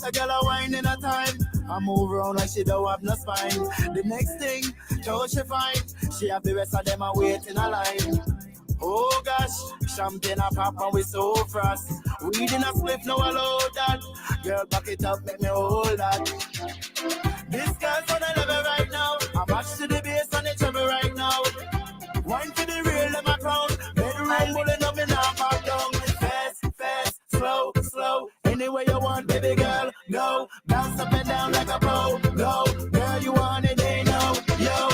a girl a wine in a time. I move around like she don't have no spine. The next thing, how she find, she have the rest of them a wait in a line. Oh gosh, champagne a pop and we so fast. Weed in a spliff, no allow that. Girl, back it up, make me hold that. This girl's on a level right now. I match to the bass and the treble right now. Wine for the real, let my crown. Bedroom pulling up and I back down. Fast, fast, slow, slow. Anywhere you want, baby girl, go. Bounce up and down like a pro, go. Girl, you want it, they know, yo.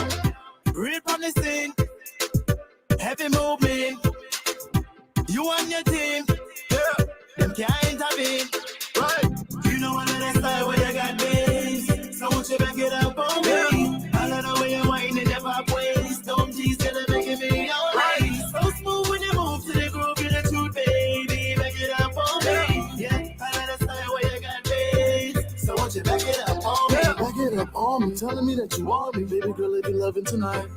Real from the scene, heavy movement. You and your team, yeah. Them can't intervene, right? You know I let that style where you got this. So won't you back it up on me? I love the way you're whining your pop waist. Don't tease till they're making me all right. So smooth when you move to the groove, you're the truth, baby. Back it up on me. Yeah, I love that style where you got this. So won't you back it up on me? Yeah, back it up on me, telling me that you want me, baby girl, if you loving tonight.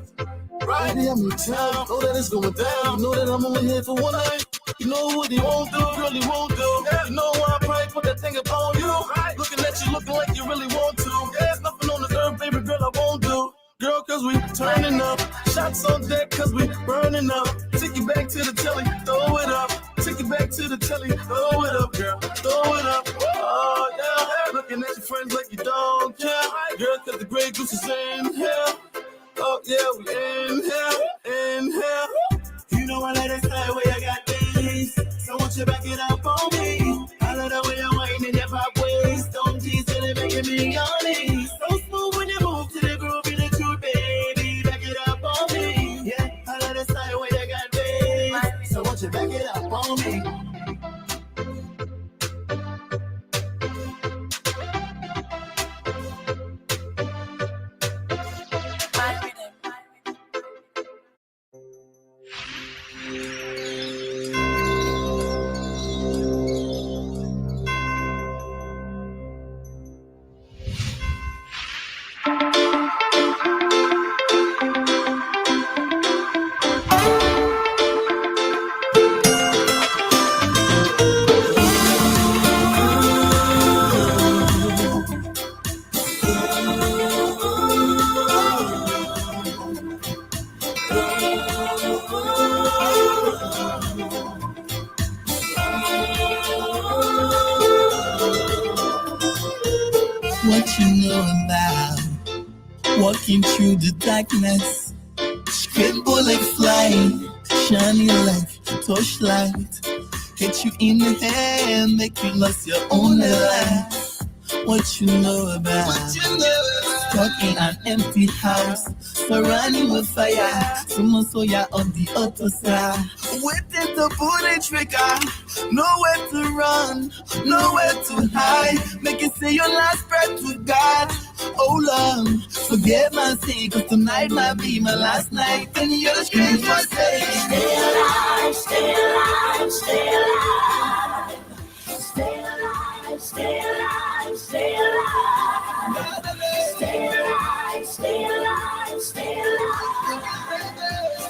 Right, baby, I'm in town. Know that it's going down. You know that I'm only here for one night. You know what he won't do, really won't do. Yeah. You know why I probably put that thing upon you. Right. Looking at you, looking like you really want to. Yeah. There's nothing on this earth, baby girl, I won't do. Girl, cause we turning up. Shots on deck, cause we burning up. Take it back to the telly, throw it up. Take it back to the telly, throw it up, girl, throw it up. Oh, yeah. Looking at your friends like you don't care. Girl, cause the Grey Goose is in here. Oh, yeah, we in here. You know I let it slide where you got this. So won't you back it up on me? I love the way you're whining your pop waist. Don't tease till it making me honest. So smooth when you move to the groove, you're the truth, baby. Back it up on me. Yeah, I love the slide where you got this. So won't you back it up on me? What you know about walking through the darkness, straight bullet flying, shining like torchlight, hit you in the head, make you lose your own life. What you know about stuck in an empty house, surrounding with fire, someone saw ya on the other side, waiting to pull the trigger, nowhere to run, nowhere to hide, make it say your last breath to God. Oh Lord, forgive my sin, cause tonight might be my last night, and you're the strange one saying, stay alive, stay alive, stay alive, stay alive, stay alive, stay alive, stay alive, stay alive, stay alive,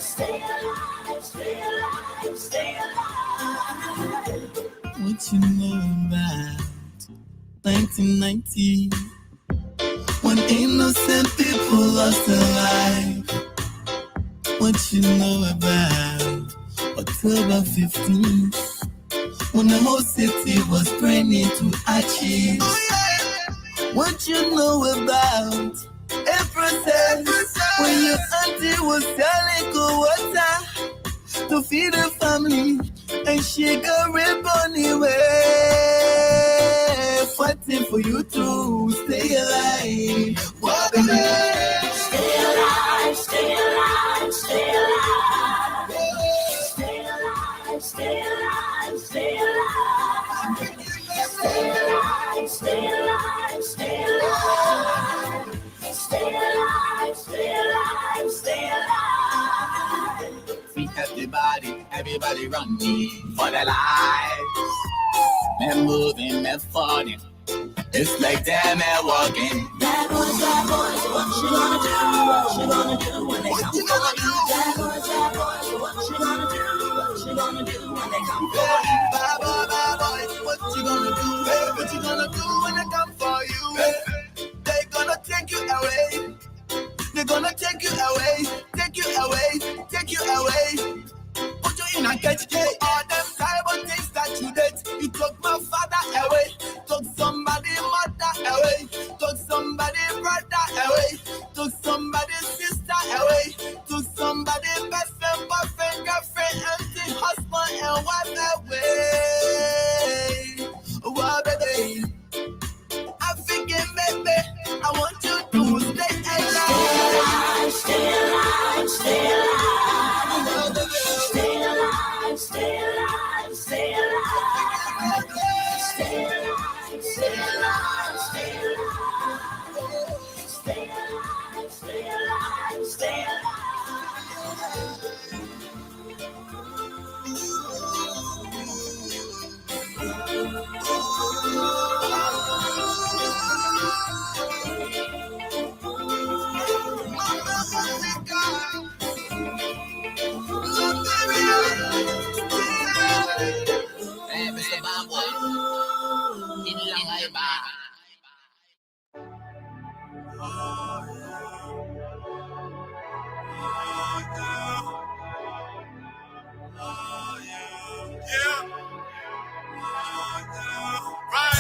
stay alive, stay alive, stay alive. What you know about 1990, when innocent people lost their life? What you know about October 15th, when the whole city was praying to achieve? What you know about April 6th, when your auntie was selling cold water to feed the family, and she got ripped on the way, fighting for you to stay alive. What the hell? Stay alive, stay alive, stay alive, stay alive, stay alive, stay alive, stay alive, stay alive, stay alive, stay alive, stay alive, stay alive. Free everybody running for their lives. Men moving, men falling. It's like them men walking. Bad boys, what you gonna do? What you gonna do when they come for you? Bad boys, what you gonna do? What you gonna do when they come for you? Bad boy, what you gonna do? What you gonna do when they come away. They're gonna take you away, take you away, take you away. Put you in a cage, all them terrible things that you did. You took my father away, took somebody mother away, took somebody brother away, took somebody sister away, took somebody best friend, boyfriend, girlfriend, auntie, husband, and wife away. Oh, baby, I'm thinking, baby, I want you to stay alive. Stay alive, stay alive, stay alive. Stay alive, stay alive, stay alive, stay alive, stay alive, stay alive, stay alive, stay alive.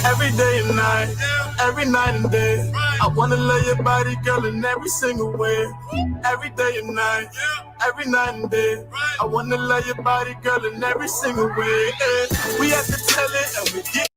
Every day and night, every night and day, I wanna love your body, girl, in every single way. Every day and night, every night and day, I wanna love your body, girl, in every single way. We have to tell it and we get.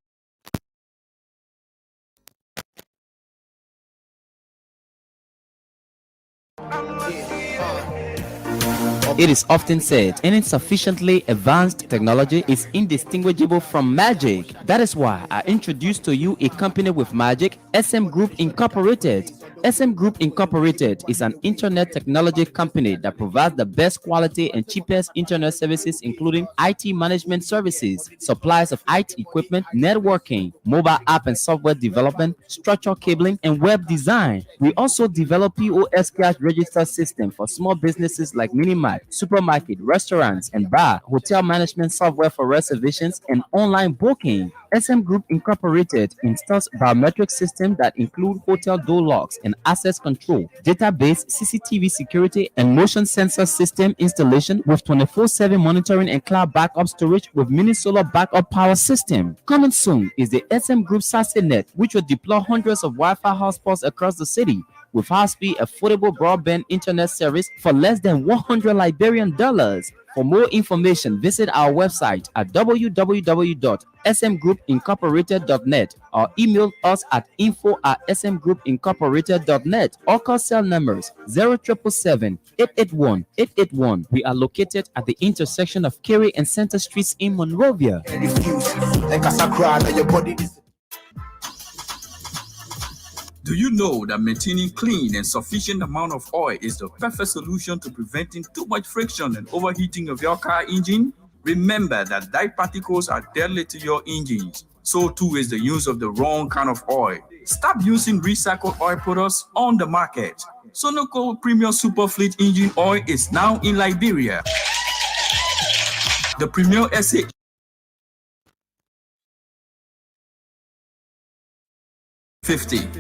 It is often said any sufficiently advanced technology is indistinguishable from magic. That is why I introduce to you a company with magic, SM Group Incorporated. SM Group Incorporated is an internet technology company that provides the best quality and cheapest internet services, including IT management services, supplies of IT equipment, networking, mobile app and software development, structured cabling, and web design. We also develop POS cash register system for small businesses like mini-mart, supermarket, restaurants, and bar, hotel management software for reservations and online booking. SM Group Incorporated installs biometric systems that include hotel door locks and access control, database, CCTV security, and motion sensor system installation with 24/7 monitoring and cloud backup storage with mini solar backup power system. Coming soon is the SM Group SASE-Net, which will deploy hundreds of Wi-Fi hotspots across the city with high-speed, affordable broadband internet service for less than $100 Liberian dollars. For more information, visit our website at www.smgroupincorporated.net or email us at info@smgroupincorporated.net or call cell numbers 0777-881-881. We are located at the intersection of Kerry and Center Streets in Monrovia. Do you know that maintaining clean and sufficient amount of oil is the perfect solution to preventing too much friction and overheating of your car engine? Remember that dye particles are deadly to your engines. So too is the use of the wrong kind of oil. Stop using recycled oil products on the market. Sunoco Premium Super Fleet Engine Oil is now in Liberia. The Premium SA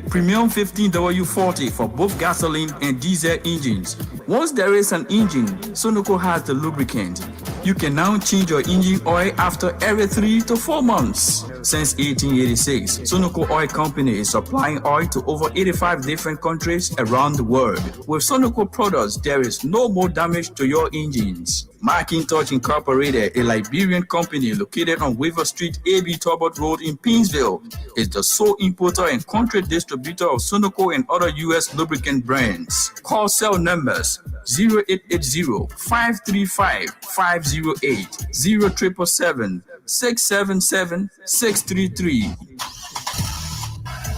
Premium 15W40 for both gasoline and diesel engines. Once there is an engine, Sunoco has the lubricant. You can now change your engine oil after every 3 to 4 months. Since 1886, Sunoco Oil Company is supplying oil to over 85 different countries around the world. With Sunoco products, there is no more damage to your engines. Macintosh Incorporated, a Liberian company located on Weaver Street, AB Talbot Road in Painesville, is the sole importer and country distributor of Sunoco and other U.S. lubricant brands. Call cell numbers 0880-535-508, 0777-677-633.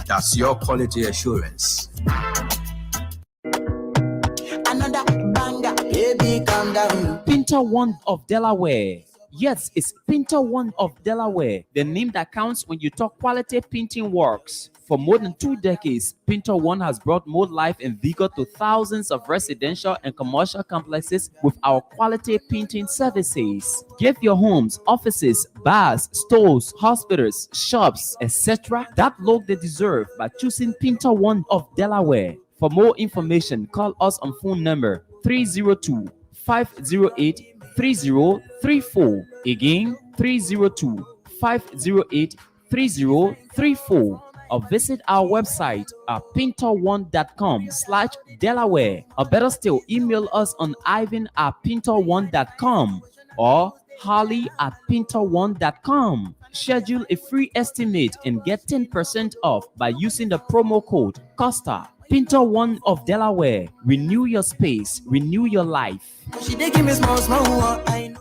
That's your quality assurance. Another banger, baby, calm down. Pinter One of Delaware. Yes, it's Pinter One of Delaware, the name that counts when you talk quality painting works. For more than 2 decades, Pinter One has brought more life and vigor to thousands of residential and commercial complexes with our quality painting services. Give your homes, offices, bars, stores, hospitals, shops, etc. that look they deserve by choosing Pinter One of Delaware. For more information, call us on phone number 302-508-3034. Again, 302-508-3034. Or visit our website at pinter1.com/Delaware. Or better still, email us on ivan@pinter1.com or holly@pinter1.com. Schedule a free estimate and get 10% off by using the promo code Costa. Pinter One of Delaware. Renew your space, renew your life. She dey give me small, I know.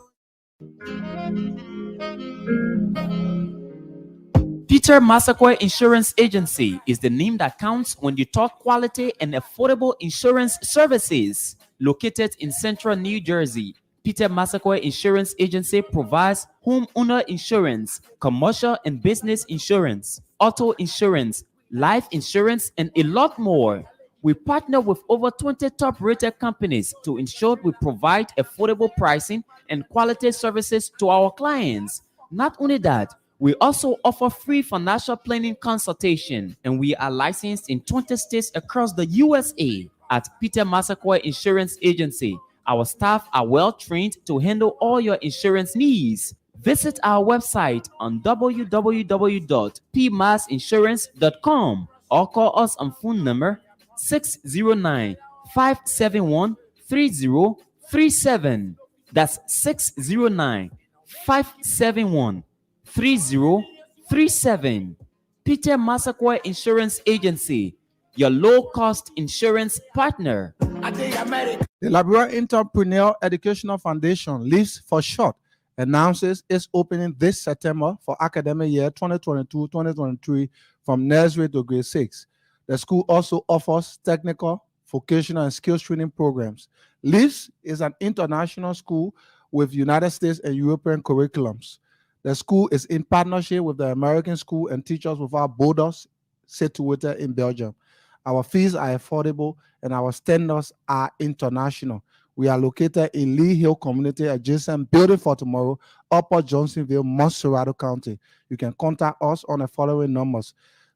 Peter Masakoi Insurance Agency is the name that counts when you talk quality and affordable insurance services. Located in central New Jersey, Peter Masakoi Insurance Agency provides homeowner insurance, commercial and business insurance, auto insurance, life insurance, and a lot more. We partner with over 20 top-rated companies to ensure we provide affordable pricing and quality services to our clients. Not only that, we also offer free financial planning consultation, and we are licensed in 20 states across the USA. At Peter Masakoi Insurance Agency, our staff are well trained to handle all your insurance needs. Visit our website on www.pmasinsurance.com or call us on phone number 609-571-3037. That's 609-571-3037. Peter Masakoi Insurance Agency, your low-cost insurance partner. The Liberia Entrepreneur Educational Foundation, LEAFS for short, announces its opening this September for academic year 2022-2023 from nursery to grade 6. The school also offers technical, vocational, and skills training programs. LEAFS is an international school with United States and European curriculums. The school is in partnership with the American School and Teachers Without Borders, situated in Belgium. Our fees are affordable and our standards are international. We are located in Lee Hill Community, adjacent Building for Tomorrow, Upper Johnsonville, Monserrado County. You can contact us on the following numbers: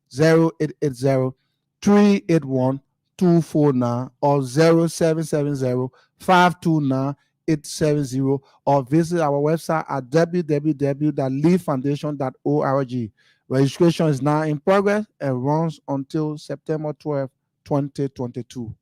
0880-381-249 or 0770-529-870, or visit our website at www.leaffoundation.org. Registration is now in progress and runs until September 12, 2022.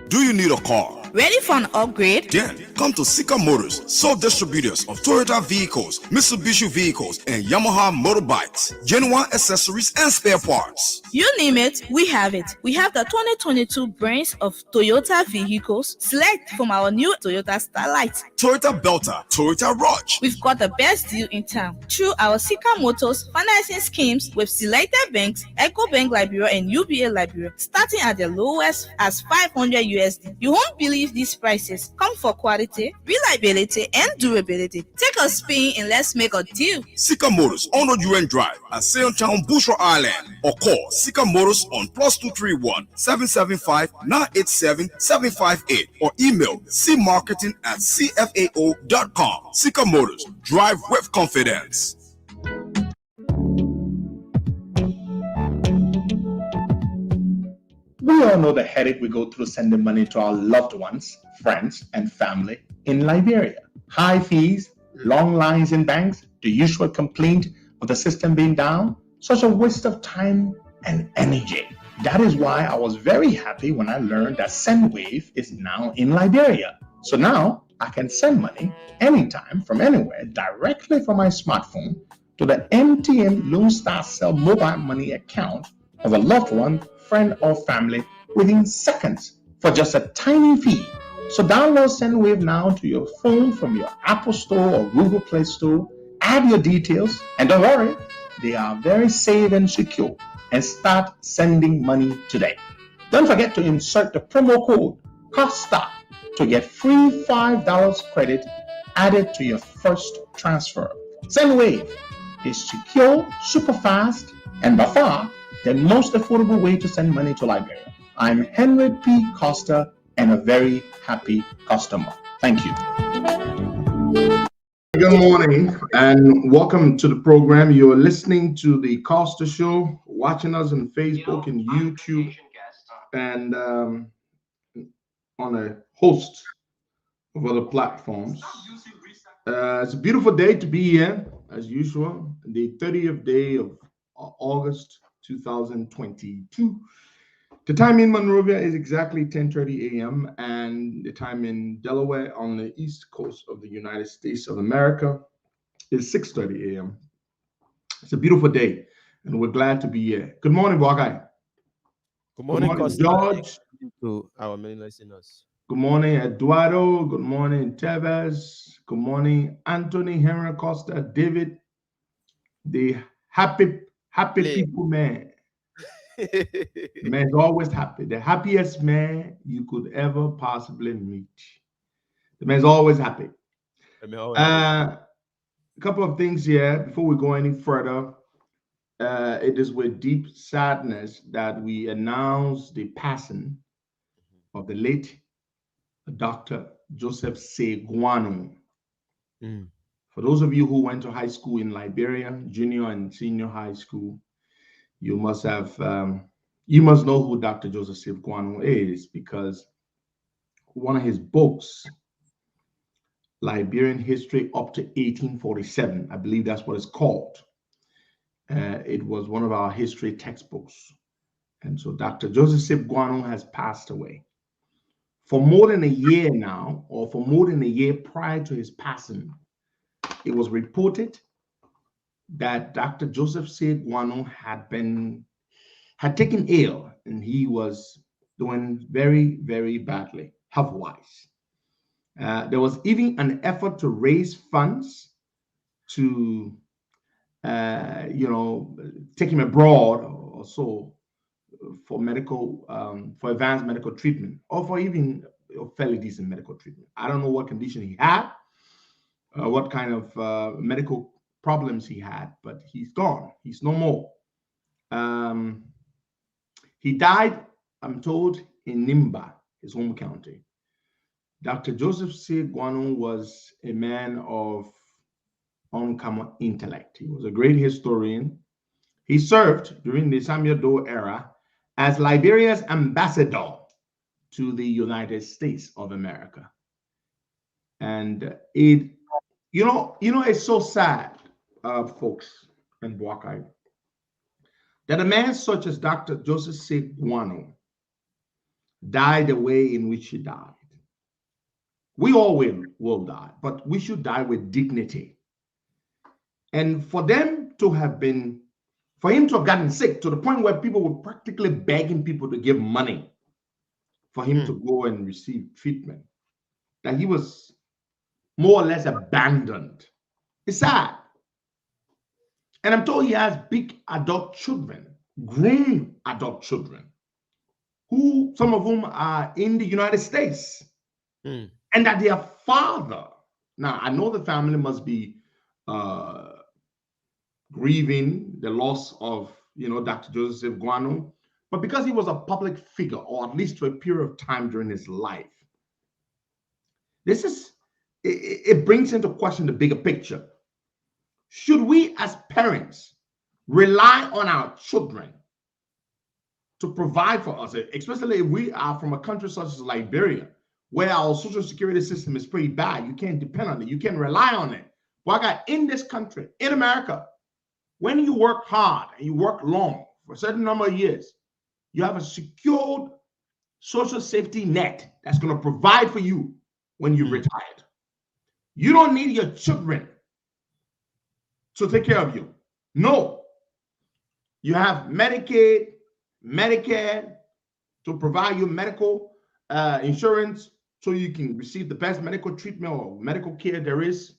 Do you need a car? Ready for an upgrade? Then come to Sika Motors, sole distributors of Toyota vehicles, Mitsubishi vehicles, and Yamaha motorbikes, genuine accessories and spare parts. You name it, we have it. We have the 2022 brands of Toyota vehicles. Select from our new Toyota Starlight, Toyota Belter, Toyota Rush. We've got the best deal in town through our Sika Motors financing schemes with selected banks, EcoBank Liberia and UBA Liberia, starting at the lowest as $500 USD. You won't believe these prices. Come for quality, reliability, and durability. Take a spin and let's make a deal. Sika Motors on the UN Drive at Sailtown, Bushra Island, or call Sika Motors on +231 775 987 758 or email cmarketing@cfao.com. Sika Motors, drive with confidence. We all know the headache we go through sending money to our loved ones, friends, and family in Liberia. High fees, long lines in banks, the usual complaint of the system being down, such a waste of time and energy. That is why I was very happy when I learned that SendWave is now in Liberia. So now I can send money anytime from anywhere directly from my smartphone to the MTN Lone Star Cell mobile money account of a loved one, friend, or family within seconds for just a tiny fee. So download SendWave now to your phone from your Apple Store or Google Play Store. Add your details, and don't worry, they are very safe and secure, and start sending money today. Don't forget to insert the promo code COSTA to get free $5 credit added to your first transfer. SendWave is secure, super fast, and by far the most affordable way to send money to Liberia. I'm Henry P. Costa and a very happy customer. Thank you. Good morning and welcome to the program. You're listening to the Costa Show, watching us on Facebook and YouTube and on a host of other platforms. It's a beautiful day to be here, as usual, the 30th day of August 2022. The time in Monrovia is exactly 10:30 a.m. and the time in Delaware on the east coast of the United States of America is 6:30 a.m. It's a beautiful day, and we're glad to be here. Good morning, Boakai. Good morning, Costa. George. To our many listeners. Good morning, Eduardo. Good morning, Tevez. Good morning, Anthony, Henry Costa, David, the happy people man. The man's always happy. The happiest man you could ever possibly meet. The man's always happy. A couple of things here before we go any further. It is with deep sadness that we announce the passing of the late Dr. Joseph C. Guano. For those of you who went to high school in Liberia, junior and senior high school, you must know who Dr. Joseph C. Guano is, because one of his books, Liberian History Up to 1847, I believe that's what it's called. It was one of our history textbooks. And so Dr. Joseph C. Guano has passed away. For more than a year now, or for more than a year prior to his passing, it was reported that Dr. Joseph C. Guano had taken ill, and he was doing very, very badly health-wise. There was even an effort to raise funds to, take him abroad or so for advanced medical treatment, or for even fairly decent medical treatment. I don't know what condition he had, what kind of medical problems he had, but he's gone. He's no more. He died, I'm told, in Nimba, his home county. Dr. Joseph C. Guano was a man of uncommon intellect. He was a great historian. He served during the Samuel Doe era as Liberia's ambassador to the United States of America. And it's so sad, folks and Boakai, that a man such as Dr. Joseph C. Guano died the way in which he died. We all will die, but we should die with dignity. And for him to have gotten sick to the point where people were practically begging people to give money for him to go and receive treatment, that he was more or less abandoned. It's sad. And I'm told he has big adult children, grown adult children, some of whom are in the United States, and that their father, now I know the family must be grieving the loss of, Dr. Joseph Guano, but because he was a public figure, or at least for a period of time during his life, it brings into question the bigger picture. Should we as parents rely on our children to provide for us, especially if we are from a country such as Liberia, where our social security system is pretty bad? You can't depend on it. You can't rely on it. Well, in this country, in America, when you work hard and you work long for a certain number of years, you have a secured social safety net that's going to provide for you when you're retired. You don't need your children to take care of you. No. You have Medicaid, Medicare to provide you medical insurance so you can receive the best medical treatment or medical care there is.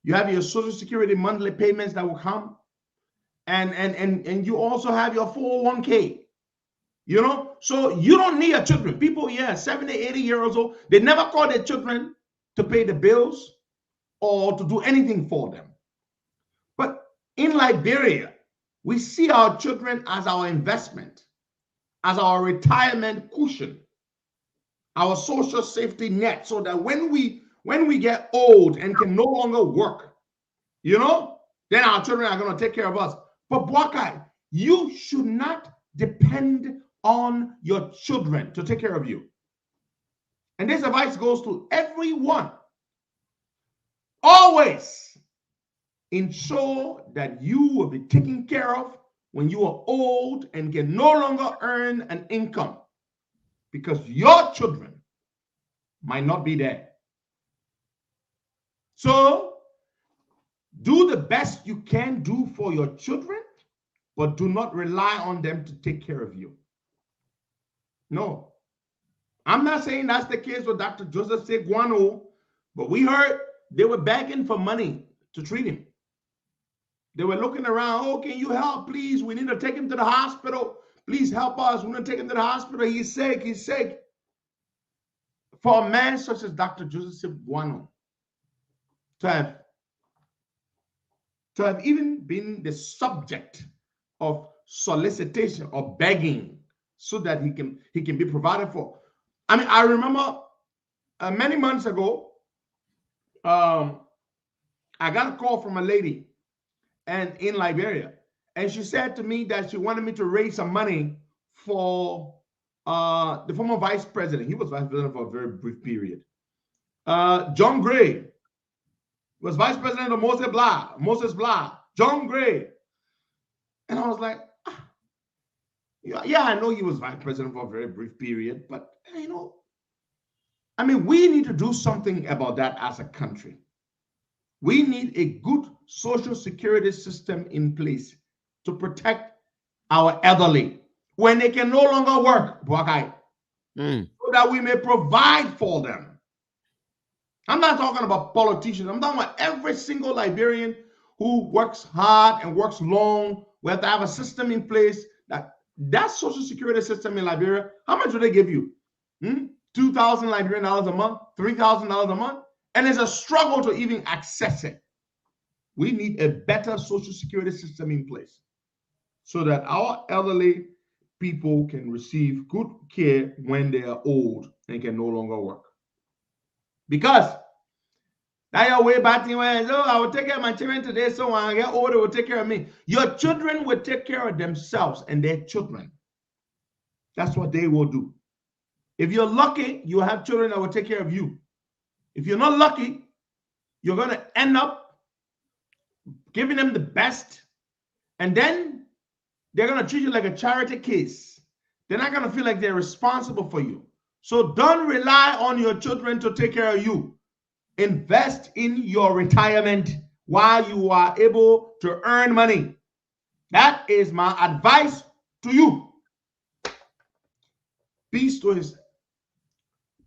You have your Social Security monthly payments that will come. And you also have your 401k. So you don't need your children. People, 70, 80 years old, they never call their children to pay the bills or to do anything for them. But in Liberia, we see our children as our investment, as our retirement cushion, our social safety net, so that when we get old and can no longer work, then our children are going to take care of us. But Boakai, you should not depend on your children to take care of you. And this advice goes to everyone. Always ensure that you will be taken care of when you are old and can no longer earn an income, because your children might not be there. So do the best you can do for your children, but do not rely on them to take care of you. No. I'm not saying that's the case with Dr. Joseph Guano, but we heard they were begging for money to treat him. They were looking around, oh, can you help, please? We need to take him to the hospital. Please help us. We need to take him to the hospital. He's sick. He's sick. For a man such as Dr. Joseph Guano to have even been the subject of solicitation or begging so that he can be provided for. I mean, I remember many months ago, I got a call from a lady and in Liberia, and she said to me that she wanted me to raise some money for the former vice president. He was vice president for a very brief period. John Gray was vice president of Moses Blah. John Gray. And I was like, yeah, I know he was vice president for a very brief period, but I mean, we need to do something about that as a country. We need a good social security system in place to protect our elderly when they can no longer work, so that we may provide for them. I'm not talking about politicians. I'm talking about every single Liberian who works hard and works long. We have to have a system in place that social security system in Liberia. How much do they give you? 2,000 Liberian dollars a month, $3,000 a month, and it's a struggle to even access it. We need a better social security system in place so that our elderly people can receive good care when they are old and can no longer work. Because now you're way back in when, I will take care of my children today, so when I get older, they will take care of me. Your children will take care of themselves and their children. That's what they will do. If you're lucky, you'll have children that will take care of you. If you're not lucky, you're going to end up giving them the best, and then they're going to treat you like a charity case. They're not going to feel like they're responsible for you. So don't rely on your children to take care of you. Invest in your retirement while you are able to earn money. That is my advice to you. Peace to his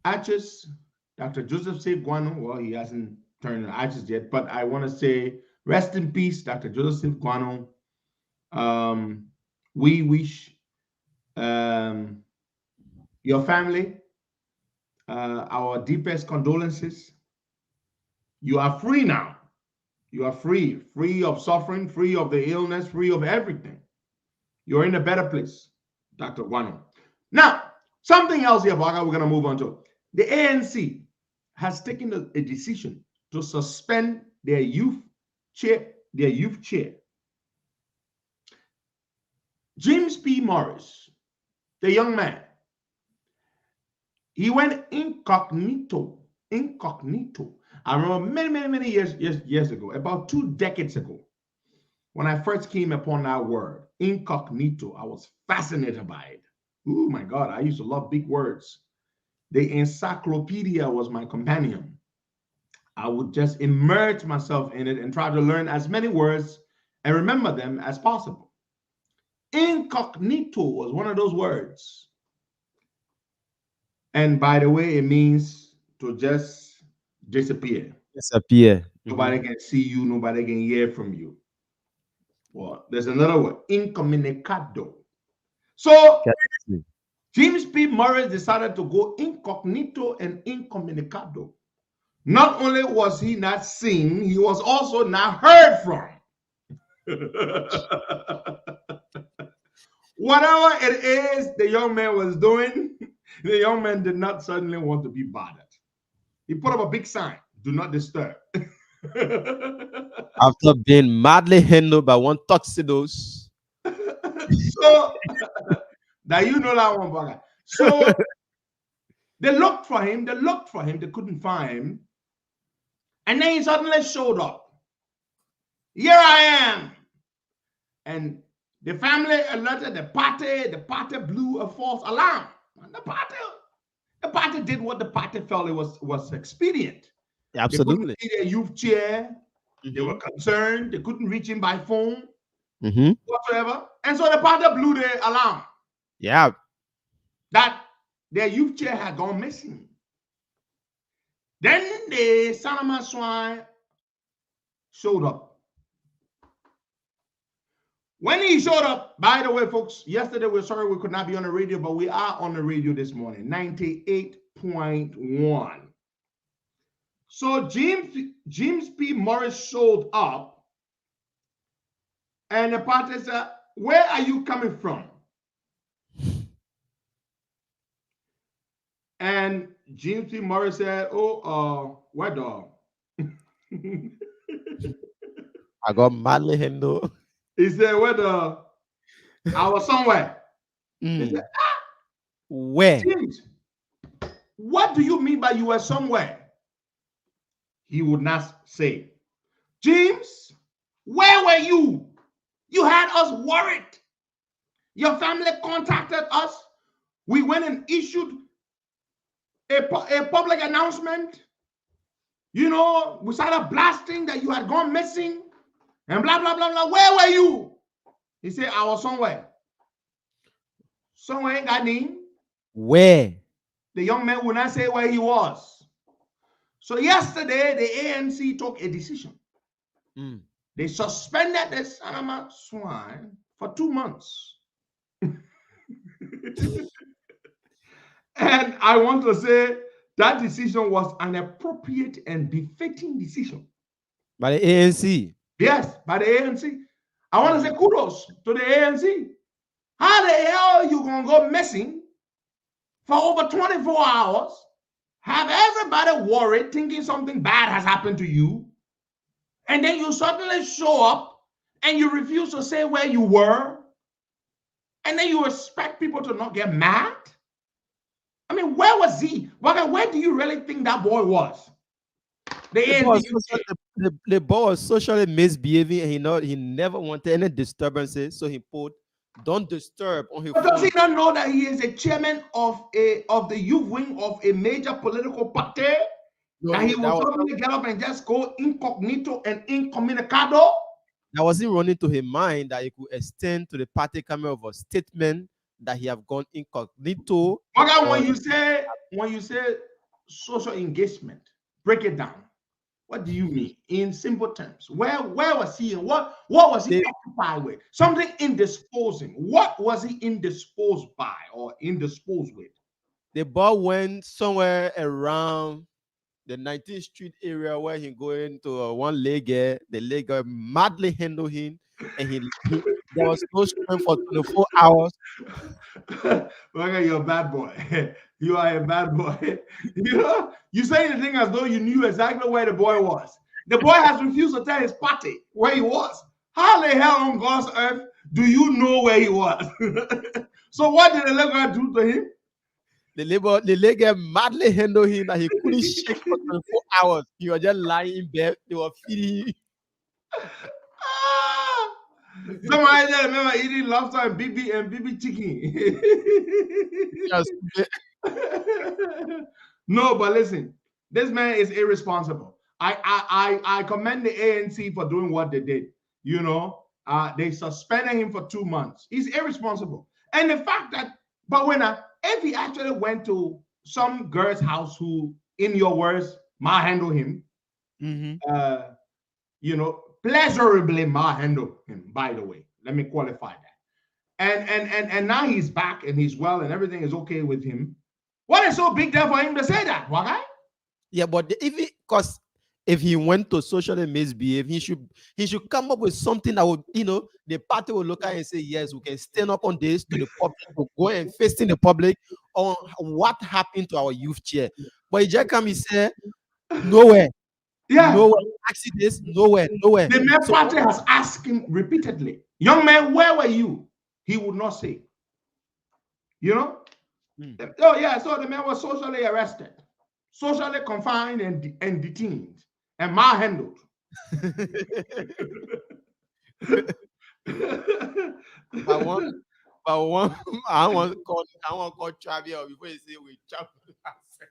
ashes, Dr. Joseph Guano. Well, he hasn't turned to ashes yet, but I want to say rest in peace, Dr. Joseph Guano. We wish your family our deepest condolences. You are free now. You are free of suffering, free of the illness, free of everything. You're in a better place, Dr. Guano. Now, something else here, Baga, we're going to move on to. The ANC has taken a decision to suspend their youth chair. James P. Morris, the young man, he went incognito. I remember many years ago, about 2 decades ago, when I first came upon that word, incognito. I was fascinated by it. Oh my God, I used to love big words. The encyclopedia was my companion. I would just immerse myself in it and try to learn as many words and remember them as possible. Incognito was one of those words. And by the way, it means to just disappear. Nobody can see you, nobody can hear from you. Well, there's another word, incommunicado. So James P. Morris decided to go incognito and incommunicado. Not only was he not seen, he was also not heard from. Whatever it is the young man was doing, the young man did not suddenly want to be bothered. He put up a big sign, do not disturb. After being madly handled by one tuxedos. So That you know that one, Bugger. So they looked for him, they couldn't find him. And then he suddenly showed up. Here I am. And the family alerted the party blew a false alarm. And the party did what the party felt it was expedient. Absolutely. They couldn't see their youth chair. They were concerned. They couldn't reach him by phone whatsoever. And so the party blew the alarm. Yeah. That their youth chair had gone missing. Then the Sanama swine showed up. When he showed up, by the way, folks, yesterday we're sorry we could not be on the radio, but we are on the radio this morning, 98.1. So James P. Morris showed up, and the party said, "Where are you coming from?" And James P. Morris said, "Where dog?" I got madly handled. He said, "Where the? I was somewhere." He said, Where? James, what do you mean by you were somewhere? He would not say. James, where were you? You had us worried. Your family contacted us. We went and issued a public announcement. You know, we started blasting that you had gone missing and blah, blah, blah, blah. Where were you? He said, I was somewhere. Somewhere ain't got name. Where? The young man would not say where he was. So yesterday, the ANC took a decision. They suspended the Sanama swine for 2 months. And I want to say that decision was an appropriate and befitting decision. By the ANC? Yes, by the ANC. I want to say kudos to the ANC. How the hell are you going to go missing for over 24 hours, have everybody worried, thinking something bad has happened to you, and then you suddenly show up and you refuse to say where you were, and then you expect people to not get mad? I mean, where was he? Where do you really think that boy was? The boy was socially misbehaving, and he never wanted any disturbances, so he put "don't disturb" on his phone. Does he not know that he is a chairman of the youth wing of a major political party? And he will suddenly get up and just go incognito and incommunicado? That wasn't running to his mind that he could extend to the party coming of a statement that he have gone incognito. When you say social engagement, break it down. What do you mean in simple terms? Where was he and what was he occupied with? Something indisposing. What was he indisposed by or indisposed with? The boy went somewhere around the 19th Street area where he going to one leg. The leg madly handled him, and there was no strength for 24 hours. Okay, you're a bad boy. You are a bad boy. You know, you say the thing as though you knew exactly where the boy was. The boy has refused to tell his party where he was. How the hell on God's earth do you know where he was? So what did the Lagos do to him? The Lagos madly handled him that he couldn't shake for 24 hours. He was just lying in bed. They were feeding him. Somebody just remember eating lobster and BB chicken. No, but listen, this man is irresponsible. I commend the ANC for doing what they did. You know, they suspended him for 2 months. He's irresponsible. And the fact that, but if he actually went to some girl's house who, in your words, handle him, you know, pleasurably handle him, by the way. Let me qualify that. And now he's back and he's well and everything is okay with him. What is so big there for him to say that? Why? Yeah, but if he went to socially misbehave, he should come up with something that would, you know, the party will look at and say, yes, we can stand up on this to the public, to go and face in the public on what happened to our youth chair. But he just come and say, nowhere. Yeah. Nowhere. Actually, this, nowhere. The main party has asked him repeatedly, young man, where were you? He would not say. You know? Oh, yeah. So the man was socially arrested, socially confined, and detained, and malhandled. I want to call Travis before you say we chop.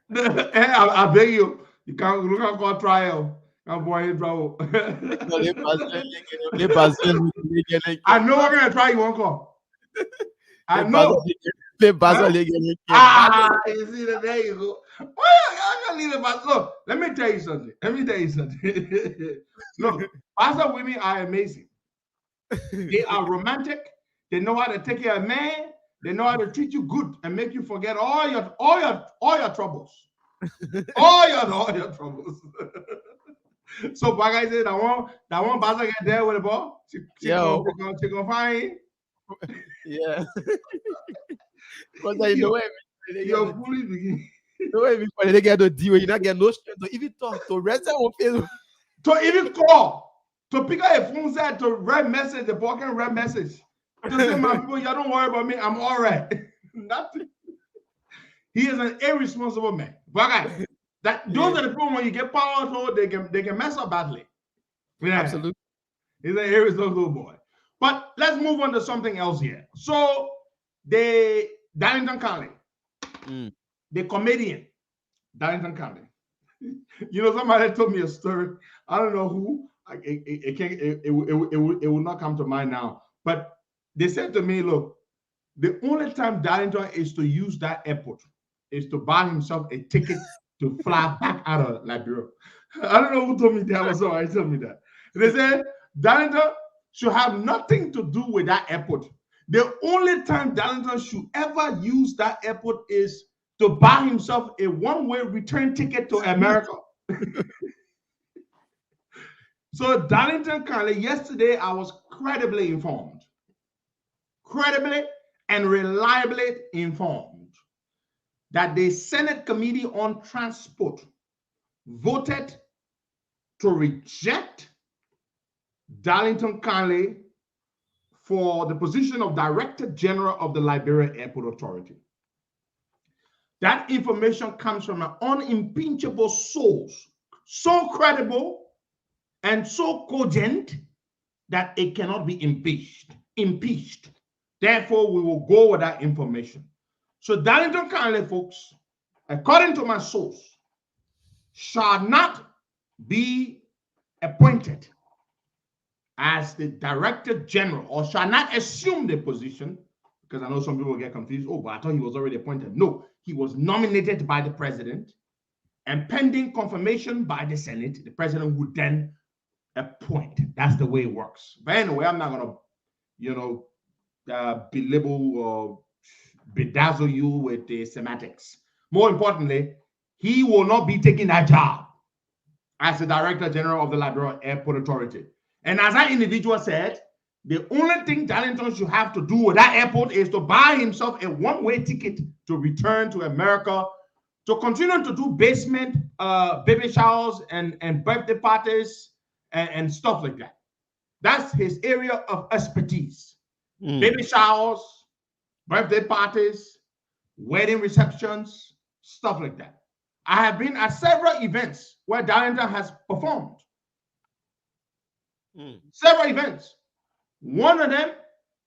I beg you, you can't look at go trial. I'm boy in trouble. I know we're gonna try you one call. I know. You see that? There you go. I gotta leave it. But look, let me tell you something. Look, Pastor women are amazing. They are romantic. They know how to take care of a man. They know how to treat you good and make you forget all your troubles. all your troubles. So, like I said, that one Pastor get there with the ball. She gonna find. Yeah. Because I know your police begin. Everybody they get to deal, you not get no strength to even talk to rest on Facebook. To even call, to pick up a phone set, to write message, the fucking write message. To say, my people, y'all don't worry about me, I'm all right. Nothing. He is an irresponsible man. But those are the people when you get power to, they can mess up badly. Yeah. Absolutely. He's an irresponsible boy. But let's move on to something else here. So Darlington County, the comedian, Darlington County. You know, somebody told me a story. I don't know who. It will not come to mind now. But they said to me, look, the only time Darlington is to use that airport is to buy himself a ticket to fly back out of Liberia. I don't know who told me that. Was somebody told me that. They said Darlington should have nothing to do with that airport. The only time Darlington should ever use that airport is to buy himself a one-way return ticket to America. So Darlington County, yesterday I was credibly and reliably informed that the Senate Committee on Transport voted to reject Darlington County for the position of Director General of the Liberia Airport Authority. That information comes from an unimpeachable source, so credible and so cogent that it cannot be impeached. Therefore, we will go with that information. So Darlington County, folks, according to my source, shall not be appointed as the Director General, or shall not assume the position, because I know some people get confused. Oh, but I thought he was already appointed. No, he was nominated by the president, and pending confirmation by the Senate, the president would then appoint. That's the way it works. But anyway, I'm not going to, belabel or bedazzle you with the semantics. More importantly, he will not be taking that job as the Director General of the Liberia Airport Authority. And as that individual said, the only thing Darlington should have to do with that airport is to buy himself a one-way ticket to return to America, to continue to do basement baby showers and birthday parties and stuff like that. That's his area of expertise. Baby showers, birthday parties, wedding receptions, stuff like that. I have been at several events where Darlington has performed. Several events. One of them,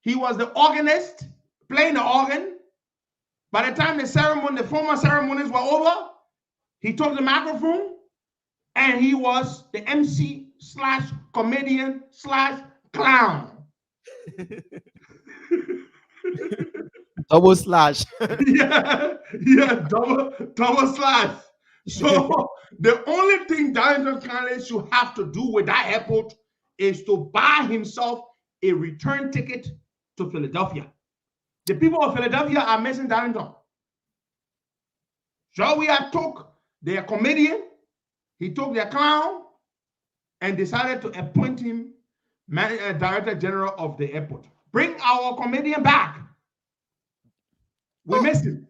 he was the organist playing the organ. By the time the formal ceremonies were over, he took the microphone and he was the MC/comedian/clown. Double slash. yeah, double slash. So the only thing Darlington County should have to do with that airport is to buy himself a return ticket to Philadelphia. The people of Philadelphia are missing Darlington. So we have took their comedian, he took their clown, and decided to appoint him Director General of the airport. Bring our comedian back. We miss him.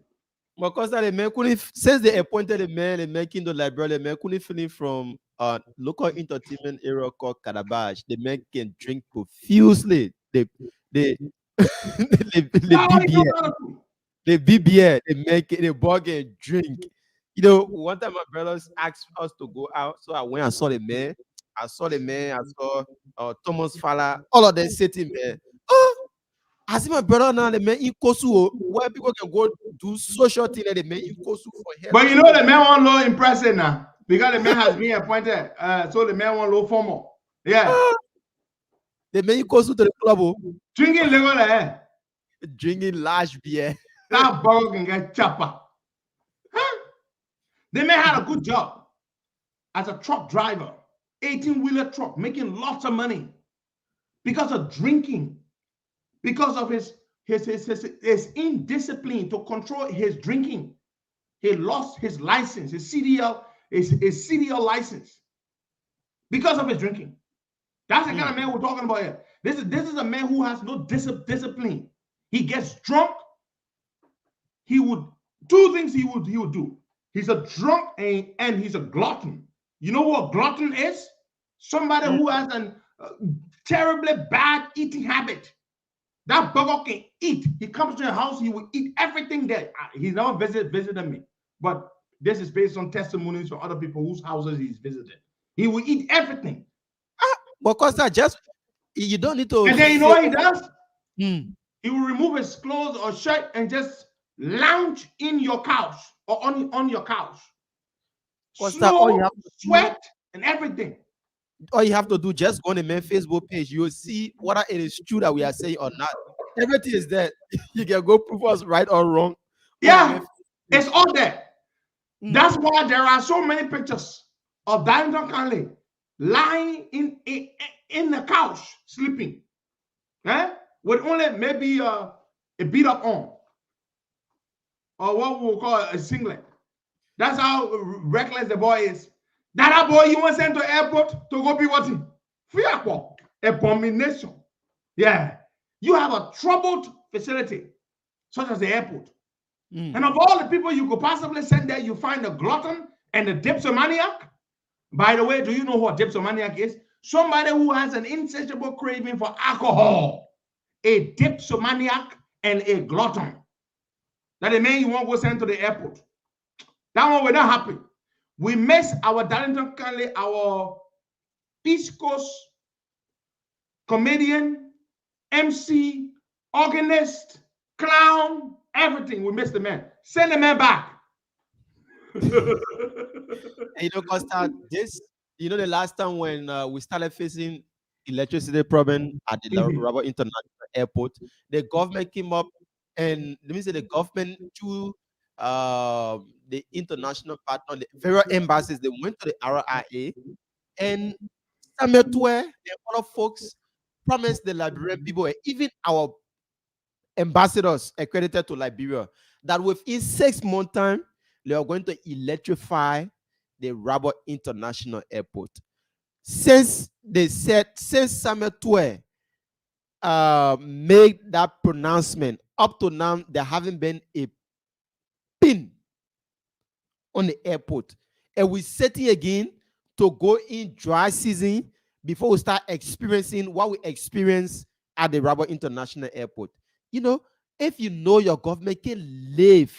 Because the man couldn't, since they appointed the man making the library, the man couldn't finish from local entertainment area called Calabash. The man can drink profusely. The BBS. They be beer, they make it, they bug and drink. You know, one time my brothers asked us to go out, so I went and saw the man. I saw Thomas Fala, all of them sitting there. Oh, I see my brother now, the man in Kosu, where people can go do social thing, and the man in Kosu for help. But you know the man won't low impressive now because the man has been appointed. So the man won't low formal. Yeah. The man in Kosu to the club, Drinking legal drinking large beer. That bug can get chopper. Huh? The man had a good job as a truck driver, 18-wheeler truck, making lots of money because of drinking, because of his indiscipline to control his drinking. He lost his license, his CDL license because of his drinking. That's the kind of man we're talking about here. This is a man who has no discipline. He gets drunk. He would two things he would do. He's a drunk and he's a glutton. You know what a glutton is? Somebody who has a terribly bad eating habit. That bugger can eat. He comes to your house, he will eat everything there. He's never visited me, but this is based on testimonies from other people whose houses he's visited. He will eat everything. Because you don't need to. And then you know what he does? He will remove his clothes or shirt and just lounge in your couch or on your couch. Sweat and everything. All you have to do, just go on the main Facebook page. You'll see whether it is true that we are saying or not. Everything is there. You can go prove us right or wrong. Yeah, it's all there. That's why there are so many pictures of Darlington Conley lying in the couch sleeping, with only maybe a beat up on, or what we'll call a singlet. That's how reckless the boy is. That boy you want sent to airport to go be what? Fiakwa, abomination. Yeah, you have a troubled facility such as the airport, and of all the people you could possibly send there, you find a glutton and a dipsomaniac. By the way, do you know what dipsomaniac is? Somebody who has an insatiable craving for alcohol. A dipsomaniac and a glutton. That the man you want to go send to the airport. That one will not happen. We miss our Darlington Conley, our East Coast comedian, MC, organist, clown, everything. We miss the man. Send the man back. And Costa, the last time when we started facing electricity problem at the Rubber International Airport, the government came up and let me say the government to the international partner, the various embassies, they went to the RIA and Sametwe and other folks promised the Liberian people and even our ambassadors accredited to Liberia that within 6 months' time, they are going to electrify the Rubber International Airport. Since Sametwe made that pronouncement, up to now, there haven't been a pin on the airport. And we're setting again to go in dry season before we start experiencing what we experience at the Rubber International Airport. You know, if you know your government can live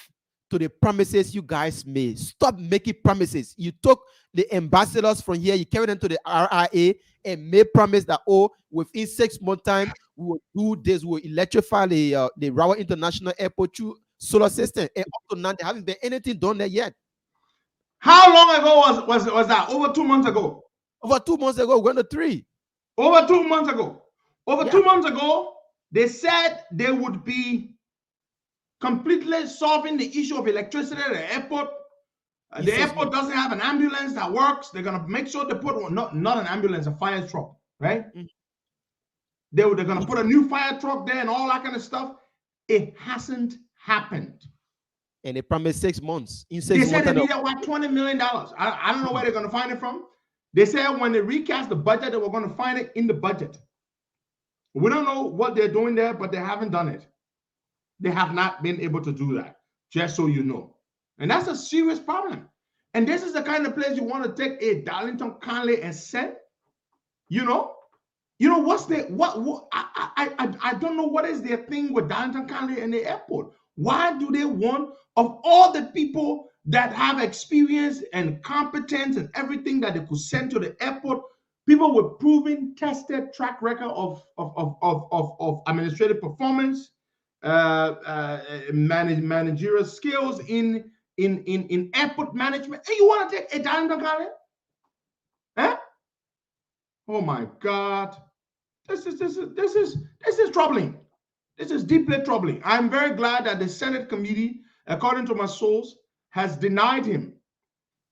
to the promises you guys made, stop making promises. You took the ambassadors from here, you carried them to the RIA and made promise that, within 6 months' time, we will do this, we will electrify the Rubber International Airport through solar system. And up to now, there haven't been anything done there yet. How long ago was that? Over 2 months ago. Over 2 months ago, we're going to 3. Over 2 months ago. Over 2 months ago, they said they would be completely solving the issue of electricity at the airport. The airport doesn't have an ambulance that works. They're going to make sure they put not an ambulance, a fire truck, right? They're going to put a new fire truck there and all that kind of stuff. It hasn't happened. And they promised 6 months. They said they needed about $20 million. I don't know where they're going to find it from. They said when they recast the budget, they were going to find it in the budget. We don't know what they're doing there, but they haven't done it. They have not been able to do that, just so you know. And that's a serious problem. And this is the kind of place you want to take a Darlington Conley and send. You know what's the I don't know what is their thing with Darlington Conley and the airport. Why do they want, of all the people that have experience and competence and everything that they could send to the airport, people with proven, tested track record of administrative performance, managerial skills in airport management, and you want to take a Darlington Gala? Eh? Oh my God, this is troubling. This is deeply troubling. I'm very glad that the Senate committee, according to my source, has denied him.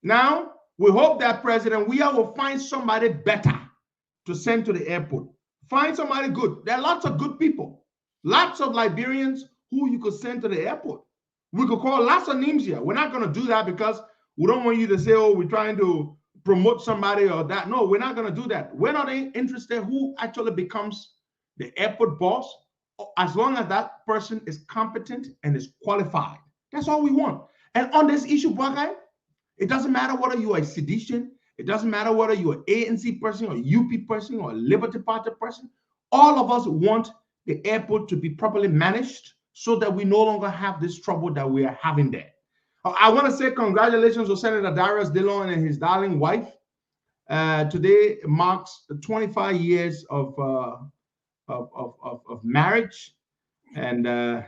Now, we hope that President Weah will find somebody better to send to the airport. Find somebody good. There are lots of good people, lots of Liberians who you could send to the airport. We could call lots of names here. We're not going to do that because we don't want you to say, oh, we're trying to promote somebody or that. No, we're not going to do that. We're not interested who actually becomes the airport boss, as long as that person is competent and is qualified. That's all we want. And on this issue, Bwakai, it doesn't matter whether you are a sedition, it doesn't matter whether you're an ANC person or UP person or a Liberty Party person. All of us want the airport to be properly managed so that we no longer have this trouble that we are having there. I want to say congratulations to Senator Darius Dillon and his darling wife. Today marks 25 years of marriage. And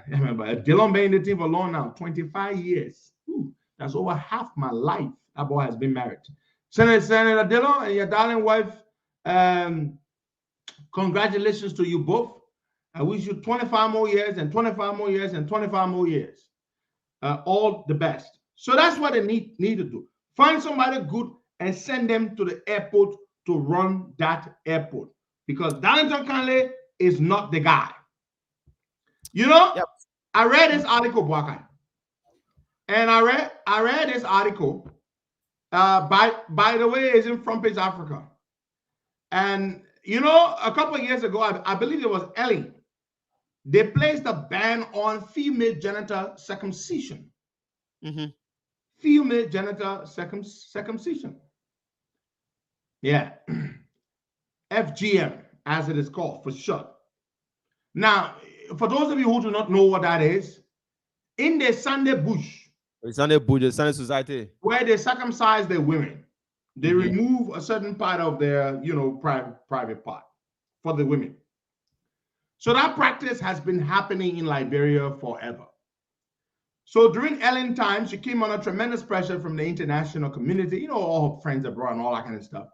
remember, Dillon been in the team for long now, 25 years. Ooh, that's over half my life. That boy has been married. Senator Dillon and your darling wife, congratulations to you both. I wish you 25 more years and 25 more years and 25 more years. All the best. So that's what they need to do. Find somebody good and send them to the airport to run that airport. Because Darlington Conley is not the guy. You know, yep. I read this article, Bwakai. And I read this article. By the way, it's in Front Page Africa. And you know, a couple of years ago, I believe it was Ellie. They placed a ban on female genital circumcision. Mm-hmm. Female genital circumcision. Yeah. FGM, as it is called for short. Now, for those of you who do not know what that is, in the Sunday Bush, the Sunday Society, where they circumcise their women, they remove a certain part of their, private part for the women. So that practice has been happening in Liberia forever. So during Ellen time, she came under tremendous pressure from the international community, all her friends abroad and all that kind of stuff,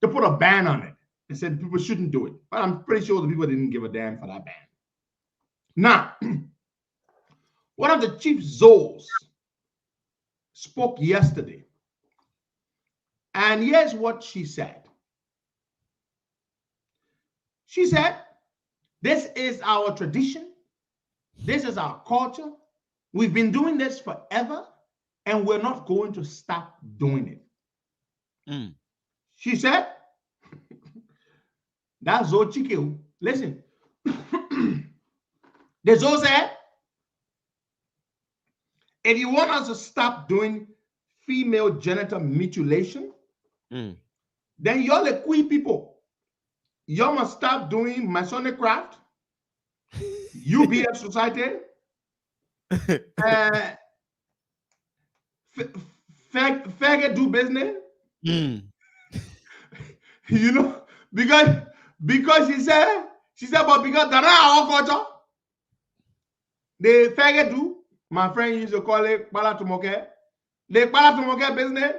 to put a ban on it. They said people shouldn't do it. But I'm pretty sure the people didn't give a damn for that ban. Now, one of the chief Zoes spoke yesterday. And here's what she said. She said, this is our tradition. This is our culture. We've been doing this forever, and we're not going to stop doing it. Mm. She said, that's Zoe Chike. Listen. The Zoe said, if you want us to stop doing female genital mutilation, then you're the queer people. You must stop doing Masonic craft, UBF society, faggot do business. Because she said, but because that's our culture, the faggot do, my friend used to call it Balatumoke, the Balatumoke business,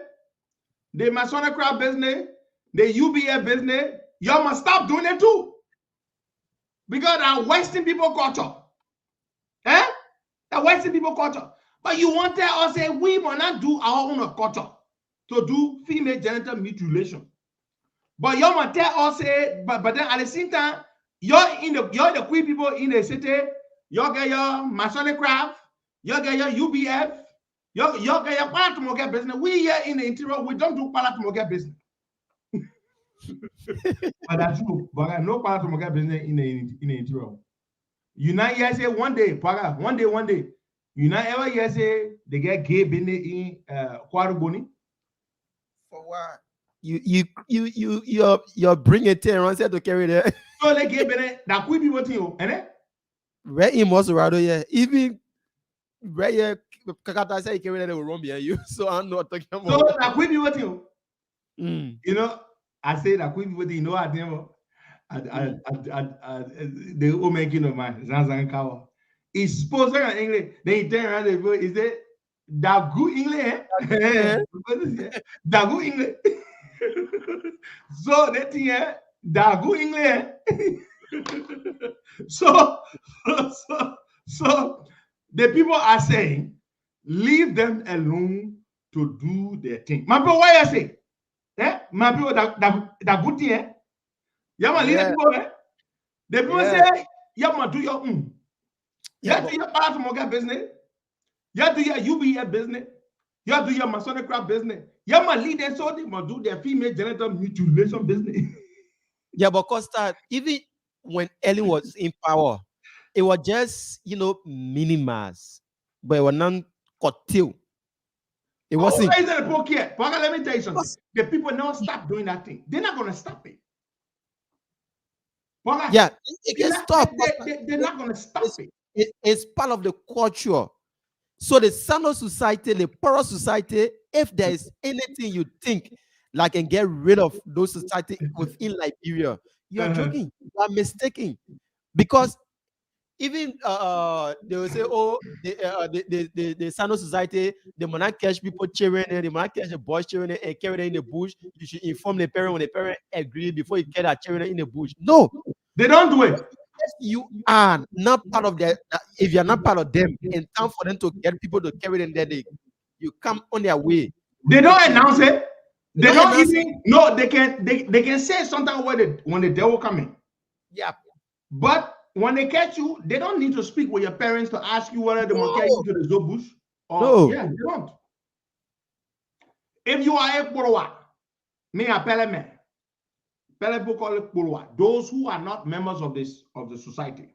the Masonic craft business, the UBF business, you must stop doing it too. Because they're wasting people culture. They're wasting people culture. But you want to tell us say we will not do our own culture to do female genital mutilation. But you want to tell us say, but then at the same time, you're the queer people in the city, you get your Masonic craft, you get your UBF, you get your Palatumoke business. We here in the interior, we don't do Palatumoke business. But that's true. But I know Palatumoke business in the interior. You not hear say one day. You not ever hear say they get gay business in Kwarugoni? For what? You're bringing terror said to carry there. So they gay business that queer people think, Where in Mosorado, yeah. Even right here, Kakata say he carry that they will run behind you. So I'm not talking about. So that we be with you. Mm. You know, I say that we be with you know I think the making of my Zanzan Kawa. He's supposed to English. Then he turn around and he say, Dagu English. Dagu English. So that thing, Dagu English. So the people are saying, leave them alone to do their thing. My people, why I say? My people, that good thing, you leave the people, The people say, you do your own. You do your Paramoga business. You do your UBA business. You do your Masonic crap business. You must lead them so they must do their female genital mutilation business. Yeah, but Costa, even when Ellen was in power, it was just, minimized, but it was not curtailed. It wasn't. Let me tell you something. The people never stop doing that thing. They're not going to stop it. Yeah, it can stop. They're not going to stop it. It's part of the culture. So the Sano society, the Poro society, if there is anything you think like can get rid of those society within Liberia, you are joking. You are mistaken. Because even they will say, oh, the Sano society, they will not catch people cheering, they will not catch the boys cheering and carry them in the bush. You should inform the parent when the parent agree before you carry that cheering in the bush. No, they don't do it. If you are not part of that, if you're not part of them, in time for them to get people to carry them there, you come on their way. They don't announce it. They don't even no. They can say something when the devil come in. Yeah. But when they catch you, they don't need to speak with your parents to ask you whether they will carry you to the zoo bush. No. Yeah, they don't. If you are a Porowa, me a Peleman. Those who are not members of the society.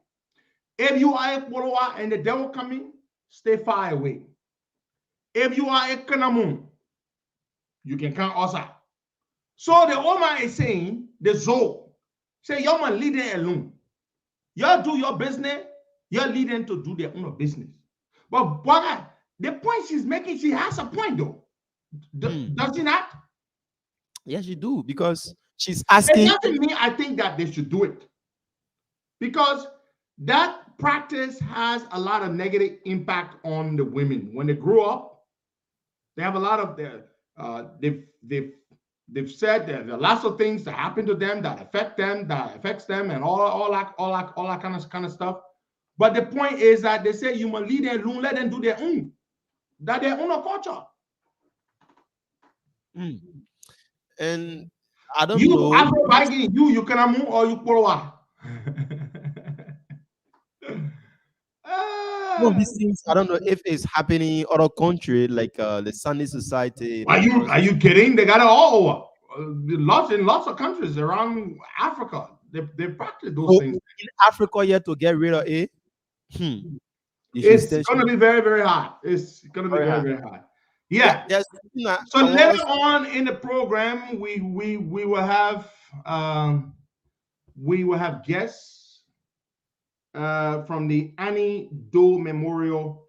If you are a Porowa and the devil coming, stay far away. If you are a Kanamun, you can count us out. So the Oma is saying, the Zoe, say, you're my leader alone. You do your business, you're leading to do their own business. But the point she's making, she has a point though. Does she not? Yes, you do, because she's asking. It doesn't mean I think that they should do it. Because that practice has a lot of negative impact on the women. When they grow up, they have a lot of they've said that there are lots of things that happen to them that affect them, that affects them, and all that kind of stuff. But the point is that they say you must lead them alone, let them do their own, that their own culture. And I don't know. You can move or you Porowa. No, these things, I don't know if it's happening in other country like the Sunday Society. Are you kidding? They got it all over. In lots of countries around Africa. They practice those things. In Africa, you have to get rid of it. It's going to be very, very hard. It's going to be very, very hard. Yeah. So later on in the program, we will have guests from the Annie Doe Memorial,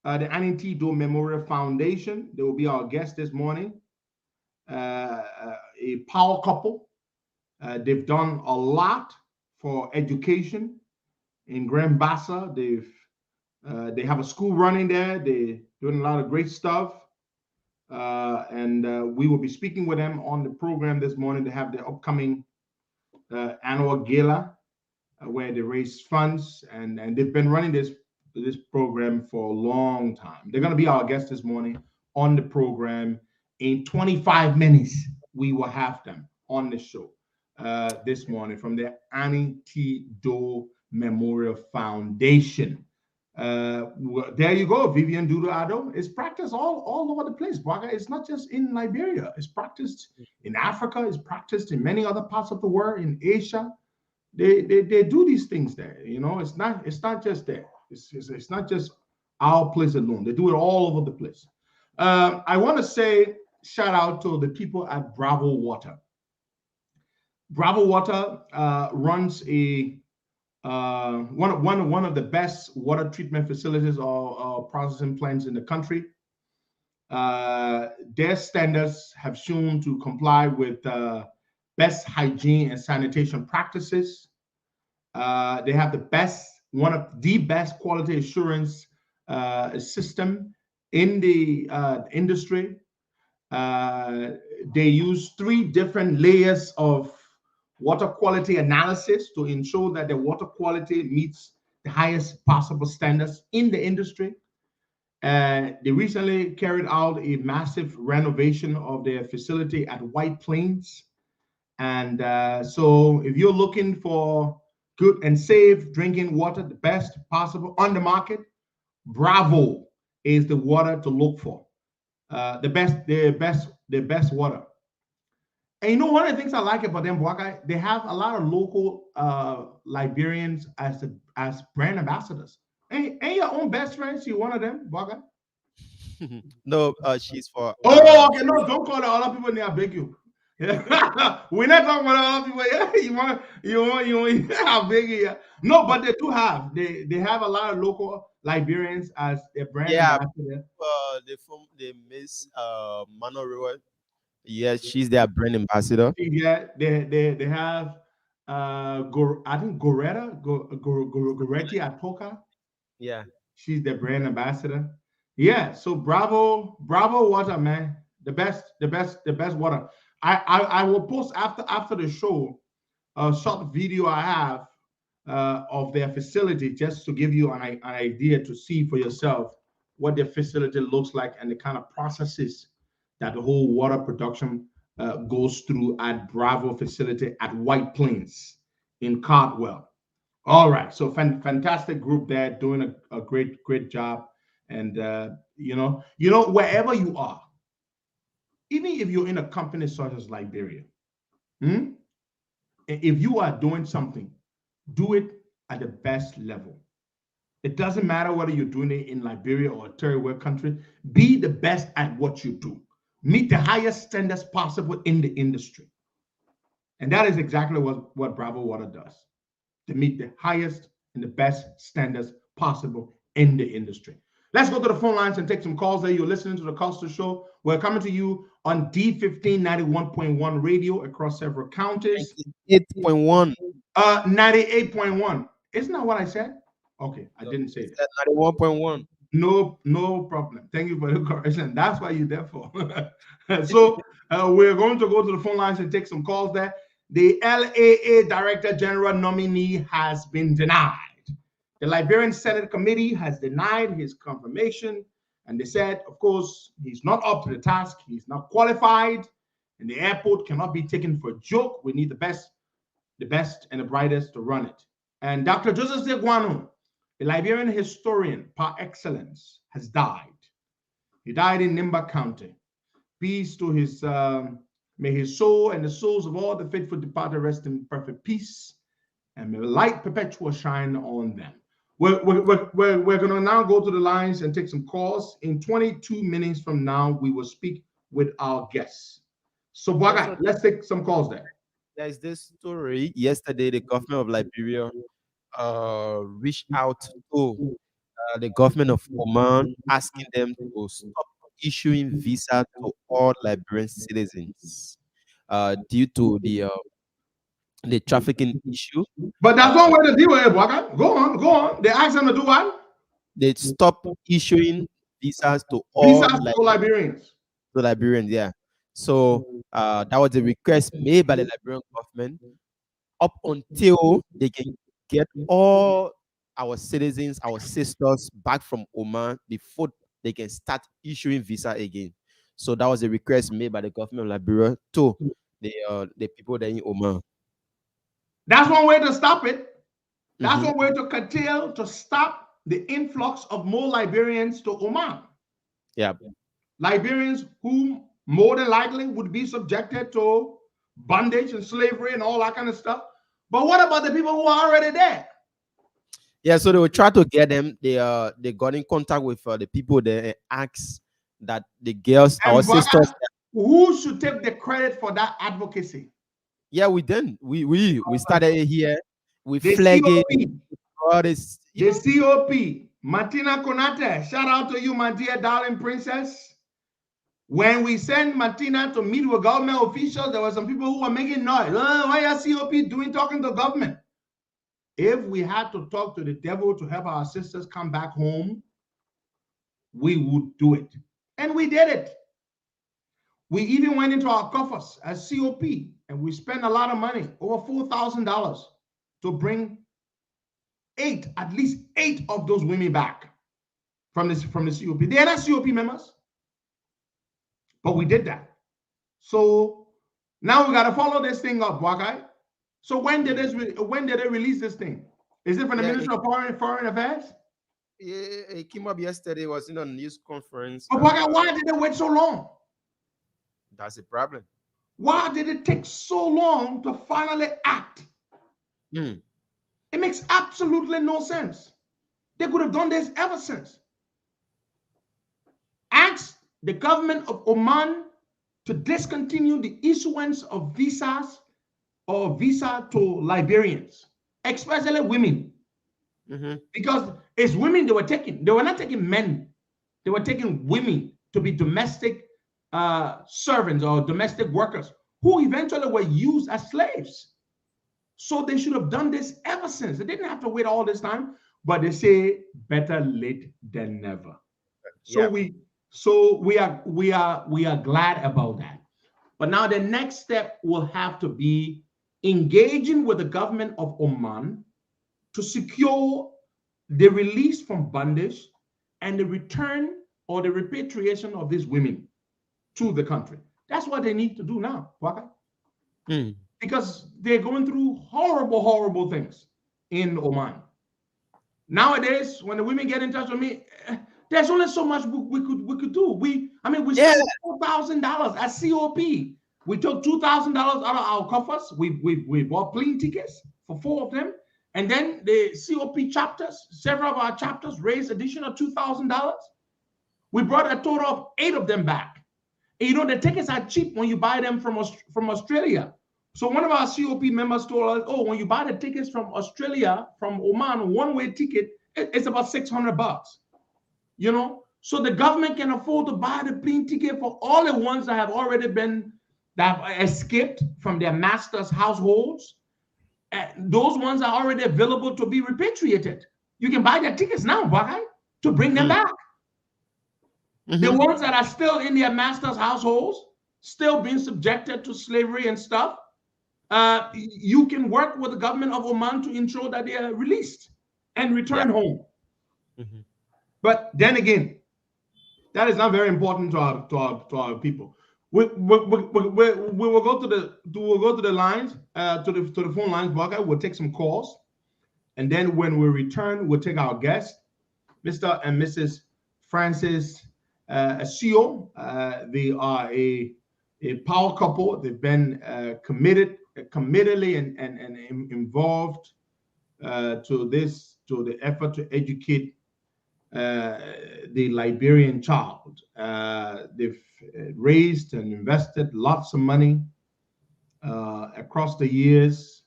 the Annie T. Doe Memorial Foundation. They will be our guest this morning. A power couple. They've done a lot for education in Grand Bassa. They have a school running there. They're doing a lot of great stuff. And we will be speaking with them on the program this morning to have their upcoming annual gala where they raise funds, and they've been running this program for a long time. They're going to be our guest this morning on the program. In 25 minutes, we will have them on the show this morning from the Annie T. Doe Memorial Foundation. There you go, Vivian Dudu-Ado. It's practiced all over the place. It's not just in Liberia. It's practiced in Africa. It's practiced in many other parts of the world. In Asia, they do these things there. It's not just there. It's not just our place alone. They do it all over the place. I want to say shout out to the people at Bravo Water. Bravo Water runs a one of the best water treatment facilities or processing plants in the country. Their standards have shown to comply with best hygiene and sanitation practices. They have one of the best quality assurance system in the industry. They use 3 different layers of water quality analysis to ensure that the water quality meets the highest possible standards in the industry. They recently carried out a massive renovation of their facility at White Plains. And so if you're looking for good and safe drinking water, the best possible on the market, Bravo is the water to look for. The best water. And you know, one of the things I like about them, Bwaka, they have a lot of local Liberians as brand ambassadors. Ain't your own best friend? She one of them, Bwaka? No, she's for. Oh, okay. No, don't call the other people. I beg you. Yeah. We're not talking about other people. Yeah, you want. I beg you. Yeah. No, but they do have. They have a lot of local Liberians as their brand ambassador. They miss Manoroa. Yes, she's their brand ambassador. Yeah, they have I think Goretti Atoka. Yeah, she's their brand ambassador. Yeah, so Bravo water, man, the best water. I will post after the show a short video I have of their facility just to give you an idea to see for yourself what their facility looks like and the kind of processes that the whole water production goes through at Bravo facility at White Plains in Cardwell. All right, so fantastic group there doing a great job. And you know, wherever you are, even if you're in a company such as Liberia, if you are doing something, do it at the best level. It doesn't matter whether you're doing it in Liberia or a third world country. Be the best at what you do. Meet the highest standards possible in the industry. And that is exactly what Bravo Water does. To meet the highest and the best standards possible in the industry. Let's go to the phone lines and take some calls there. You're listening to the Costa Show. We're coming to you on D15 91.1 radio across several counties. 8.1. 98.1. Isn't that what I said? Okay, I didn't say it. 91.1. No problem. Thank you for the correction. That's why you're there for. So we're going to go to the phone lines and take some calls there. The LAA Director General nominee has been denied. The Liberian Senate Committee has denied his confirmation, and they said, of course, he's not up to the task. He's not qualified, and the airport cannot be taken for a joke. We need the best and the brightest to run it. And Dr. Joseph Guano, the Liberian historian par excellence, has died. He died in Nimba County. Peace to his, may his soul and the souls of all the faithful departed rest in perfect peace, and may light perpetual shine on them. We're going to now go to the lines and take some calls. In 22 minutes from now, we will speak with our guests. So, Bwaga, let's take some calls there. There's this story. Yesterday, the government of Liberia reached out to the government of Oman, asking them to stop issuing visa to all Liberian citizens due to the trafficking issue. But that's one way to deal with it, Bwaga. Go on. They asked them to do what? They stopped issuing visas to all Liberians. To Liberians, yeah. So that was a request made by the Liberian government up until they can get all our citizens, our sisters back from Oman before they can start issuing visa again. So that was a request made by the government of Liberia to the people there in Oman. That's one way to stop it. That's one way to curtail, to stop the influx of more Liberians to Oman. Yeah. Liberians who more than likely would be subjected to bondage and slavery and all that kind of stuff. But what about the people who are already there? Yeah, so they will try to get them. They got in contact with the people there and asked that the girls, and our sisters. Who should take the credit for that advocacy? Yeah, we did. We started it here We The flag COP. it. God is, The COP. Martina Konate. Shout out to you, my dear darling princess. When we sent Martina to meet with government officials, there were some people who were making noise. Why are COP talking to government? If we had to talk to the devil to help our sisters come back home, we would do it. And we did it. We even went into our coffers as COP and we spent a lot of money, over $4,000, to bring at least eight of those women back from the COP. They are not COP members, but we did that. So now we got to follow this thing up, okay? So when did they release this thing? Is it from the Ministry of Foreign Affairs? Yeah, it came up yesterday. It was in a news conference. But why did they wait so long? That's the problem. Why did it take so long to finally act? It makes absolutely no sense. They could have done this ever since. Ask the government of Oman to discontinue the issuance of visas or visa to Liberians, especially women. Because it's women they were taking. They were not taking men. They were taking women to be domestic servants or domestic workers who eventually were used as slaves. So they should have done this ever since. They didn't have to wait all this time, but they say better late than never. So we are glad about that. But now the next step will have to be engaging with the government of Oman to secure the release from bondage and the return or the repatriation of these women to the country. That's what they need to do now, Waka. Because they're going through horrible, horrible things in Oman. Nowadays, when the women get in touch with me, there's only so much we could do. We spent $4,000 at COP. We took $2,000 out of our coffers. We bought plane tickets for 4 of them. And then the COP chapters, several of our chapters raised additional $2,000. We brought a total of 8 of them back. And the tickets are cheap when you buy them from Australia. So one of our COP members told us, when you buy the tickets from Australia, from Oman, one-way ticket, it's about $600. So the government can afford to buy the plane ticket for all the ones that have already that have escaped from their masters' households. Those ones are already available to be repatriated. You can buy their tickets now, right, to bring them back. The ones that are still in their masters' households, still being subjected to slavery and stuff, you can work with the government of Oman to ensure that they are released and return home. But then again, that is not very important to our people. We will go to the lines, to the phone lines. We'll take some calls, and then when we return, we'll take our guest, Mr. and Mrs. Francis Asio. They are a power couple. They've been committedly and involved to the effort to educate the Liberian child. They've raised and invested lots of money across the years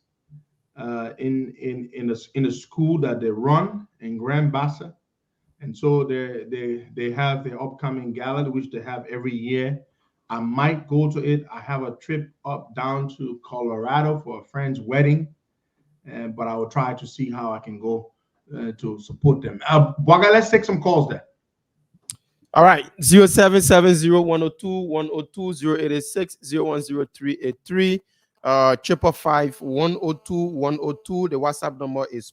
in a school that they run in Grand Bassa. And so they have the upcoming gala, which they have every year. I might go to it. I have a trip down to Colorado for a friend's wedding, but I will try to see how I can go to support them. Boga, let's take some calls there. All right, 0770-102-102-086-010383, 555-102-102. The WhatsApp number is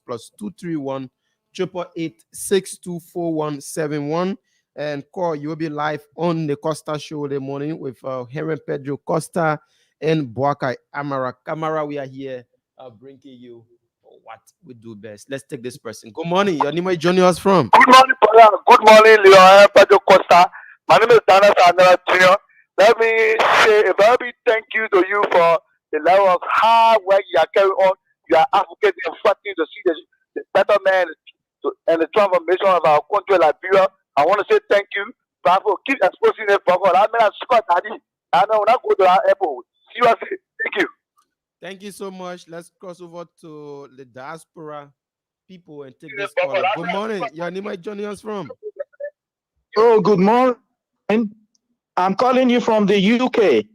+231-888-624171. And call, you'll be live on the Costa Show in the morning with Heron Pedro Costa and Boakai Amara. Camara, we are here bringing you what we do best. Let's take this person. Good morning. Your name is joining us from? Good morning, Paula. Good morning, Ria Airport Costa. My name is Dana Sandra Jr. Let me say a very big thank you to you for the level of hard work you are carrying on. You are advocating and fighting to see the betterment and the transformation of our country, Liberia. I want to say thank you. For keep exposing it for God. I mean, Scott, I know when I go to our airport. Seriously, thank you. Thank you so much. Let's cross over to the diaspora people and take this call. Good morning. Your name is joining us from? Oh, good morning. I'm calling you from the UK.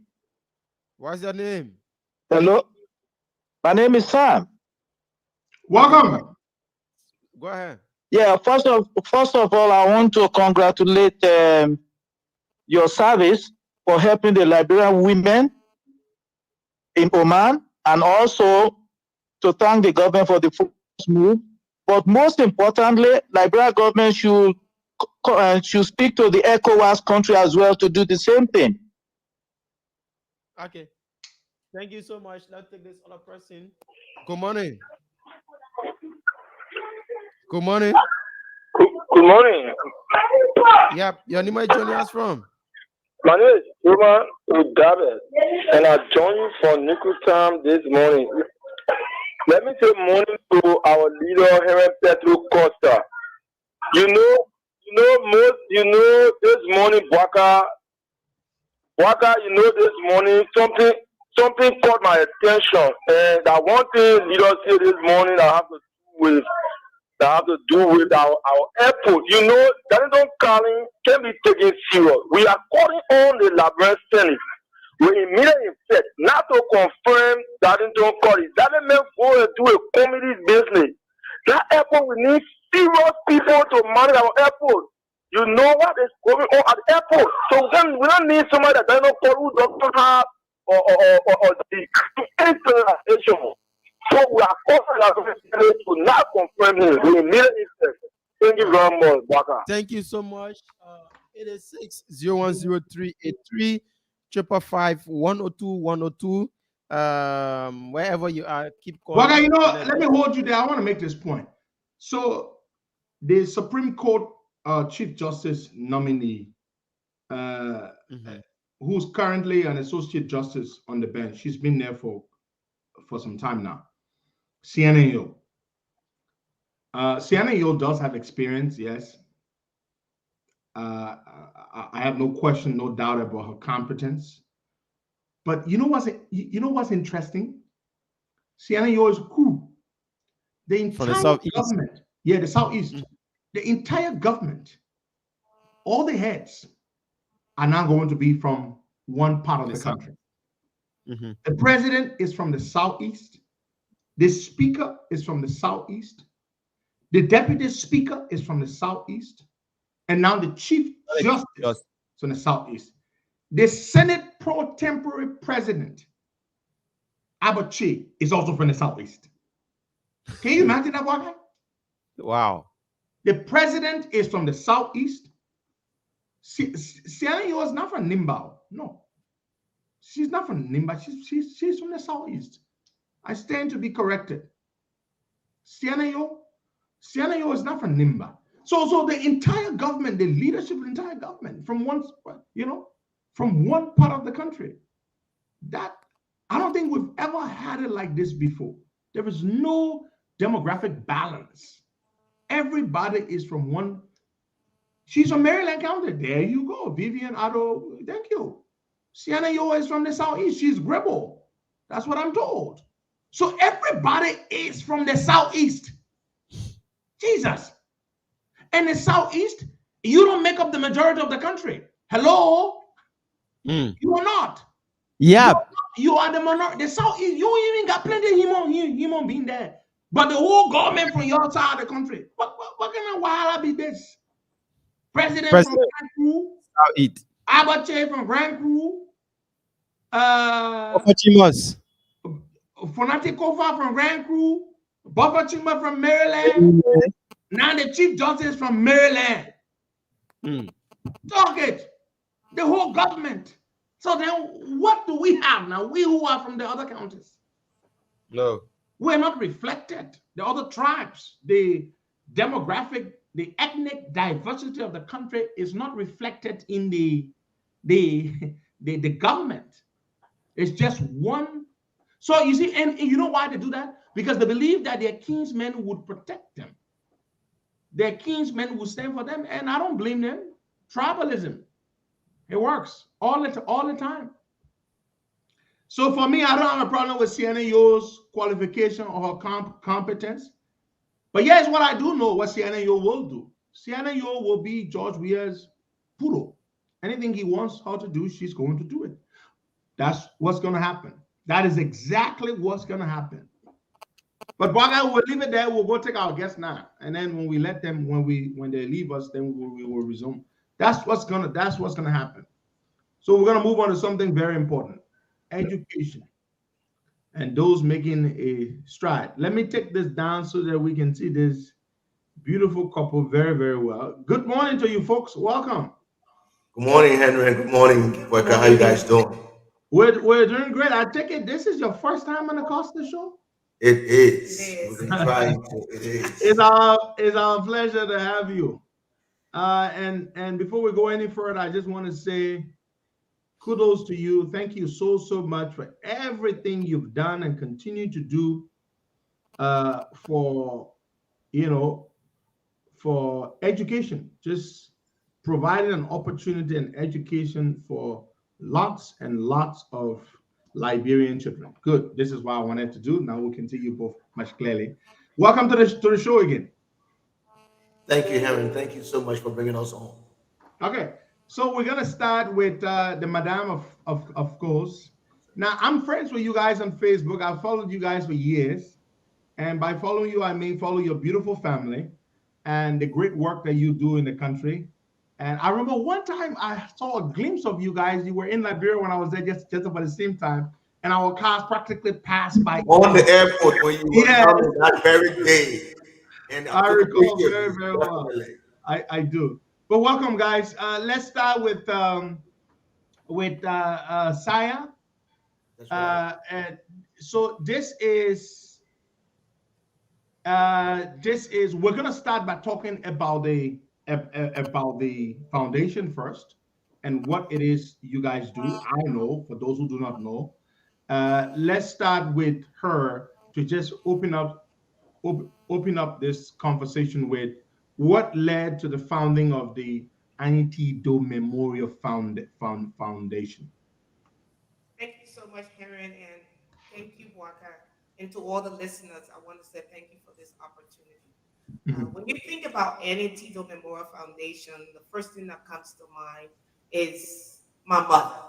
What's your name? Hello. My name is Sam. Welcome. Go ahead. Yeah, first of all, I want to congratulate your service for helping the Liberian women in Oman, and also to thank the government for the first move. But most importantly, Liberian government should speak to the ECOWAS country as well to do the same thing. Okay. Thank you so much. Let's take this other person. Good morning. Good morning. Good morning. Yep. Your name is joining us from? My name is Roman Udabe, and I join you for Nickel Time this morning. Let me say morning to our leader, Helen Petro Costa. You know, this morning, Waka, this morning, something caught my attention, and that one thing leader said this morning that have to do with our airport. You know, Darlington calling can be taken serious. We are calling on the Liberian Senate with immediate effect not to confirm Darlington calling. Darlington go and do a committee business. That airport, we need serious people to manage our airport. You know what is going on at the airport. So then we don't need somebody that doesn't call who doesn't have or the installation. So we are calling to not confirm him. We need it. Thank you very much, Baka. Thank you so much. 86010383 555 wherever you are, keep calling. Baka, you know, let me hold you there. I want to make this point. So the Supreme Court Chief Justice nominee, who's currently an Associate Justice on the bench, she's been there for some time now. Sienna Hill. Sienna Hill does have experience, yes. I have no question, no doubt about her competence. But you know what's interesting? Sienna Hill is cool. The entire government, the Southeast, the entire government, all the heads are now going to be from one part of the country. The president is from the Southeast. The speaker is from the Southeast. The deputy speaker is from the Southeast. And now the chief justice is from the Southeast. The Senate pro tempore president, Abachi, is also from the Southeast. Can you imagine that, Waka? Wow. The president is from the Southeast. Sienna is not from Nimbao. No. She's not from Nimba. She's from the Southeast. I stand to be corrected. Sienna is not from Nimba. So the entire government, the leadership of the entire government, from one part of the country. That I don't think we've ever had it like this before. There is no demographic balance. Everybody is from one. She's from Maryland County. There you go. Vivian Otto, thank you. Sienna is from the Southeast. She's Gribble. That's what I'm told. So everybody is from the Southeast. Jesus. And the Southeast, you don't make up the majority of the country. Hello? You are not. Yeah. You are the minority. The Southeast, you even got plenty of human being there. But the whole government from your side of the country. What kind of wild be this? President from Grand Crew. Southeast. Abache from Grand Crew. Fonati Kofa from Grand Crew. Buffer Chima from Maryland. Now the Chief Justice from Maryland. Talk it. The whole government. So then what do we have now? We who are from the other counties. No. We're not reflected. The other tribes, the demographic, the ethnic diversity of the country is not reflected in the government. It's just one. So you see, and you know why they do that? Because they believe that their kinsmen would protect them. Their kinsmen will stand for them, and I don't blame them. Tribalism, it works all the time. So for me, I don't have a problem with Sienna Yo's qualification or her competence. But here's what I do know what Sienna Yo will do. Sienna Yo will be George Weah's poodle. Anything he wants her to do, she's going to do it. That's what's going to happen. That is exactly what's going to happen. But Baga, we'll leave it there. We'll go take our guests now, and then when we let them, when they leave us, then we will resume. That's what's gonna happen. So we're gonna move on to something very important: education, and those making a stride. Let me take this down so that we can see this beautiful couple very, very well. Good morning to you folks. Welcome. Good morning, Henry, and good morning, Worker. How you guys doing? We're doing great. I take it this is your first time on the Costa Show? It is. We've been trying to. It is. It's our pleasure to have you. And before we go any further, I just want to say kudos to you. Thank you so much for everything you've done and continue to do for education. Just providing an opportunity and education for lots and lots of Liberian children. Good. This is what I wanted to do. Now we can see you both much clearly. Welcome to the show again. Thank you, Henry. Thank you so much for bringing us on. Okay, so we're gonna start with the Madame of course. Now I'm friends with you guys on Facebook. I've followed you guys for years, and by following you, I mean follow your beautiful family and the great work that you do in the country. And I remember one time I saw a glimpse of you guys. You were in Liberia when I was there just about the same time, and our cars practically passed by. On the airport when you were coming that very day. And I recall very, very well. I do. But welcome, guys. Let's start with Saya. And so this is we're gonna start by talking about the foundation first and what it is you guys do. I know for those who do not know. Let's start with her to just open up this conversation with what led to the founding of the Annie Do Memorial Foundation. Thank you so much, Henry, and thank you, Waka. And to all the listeners, I want to say thank you for this opportunity. When you think about Annie Do Memorial Foundation, the first thing that comes to mind is my mother.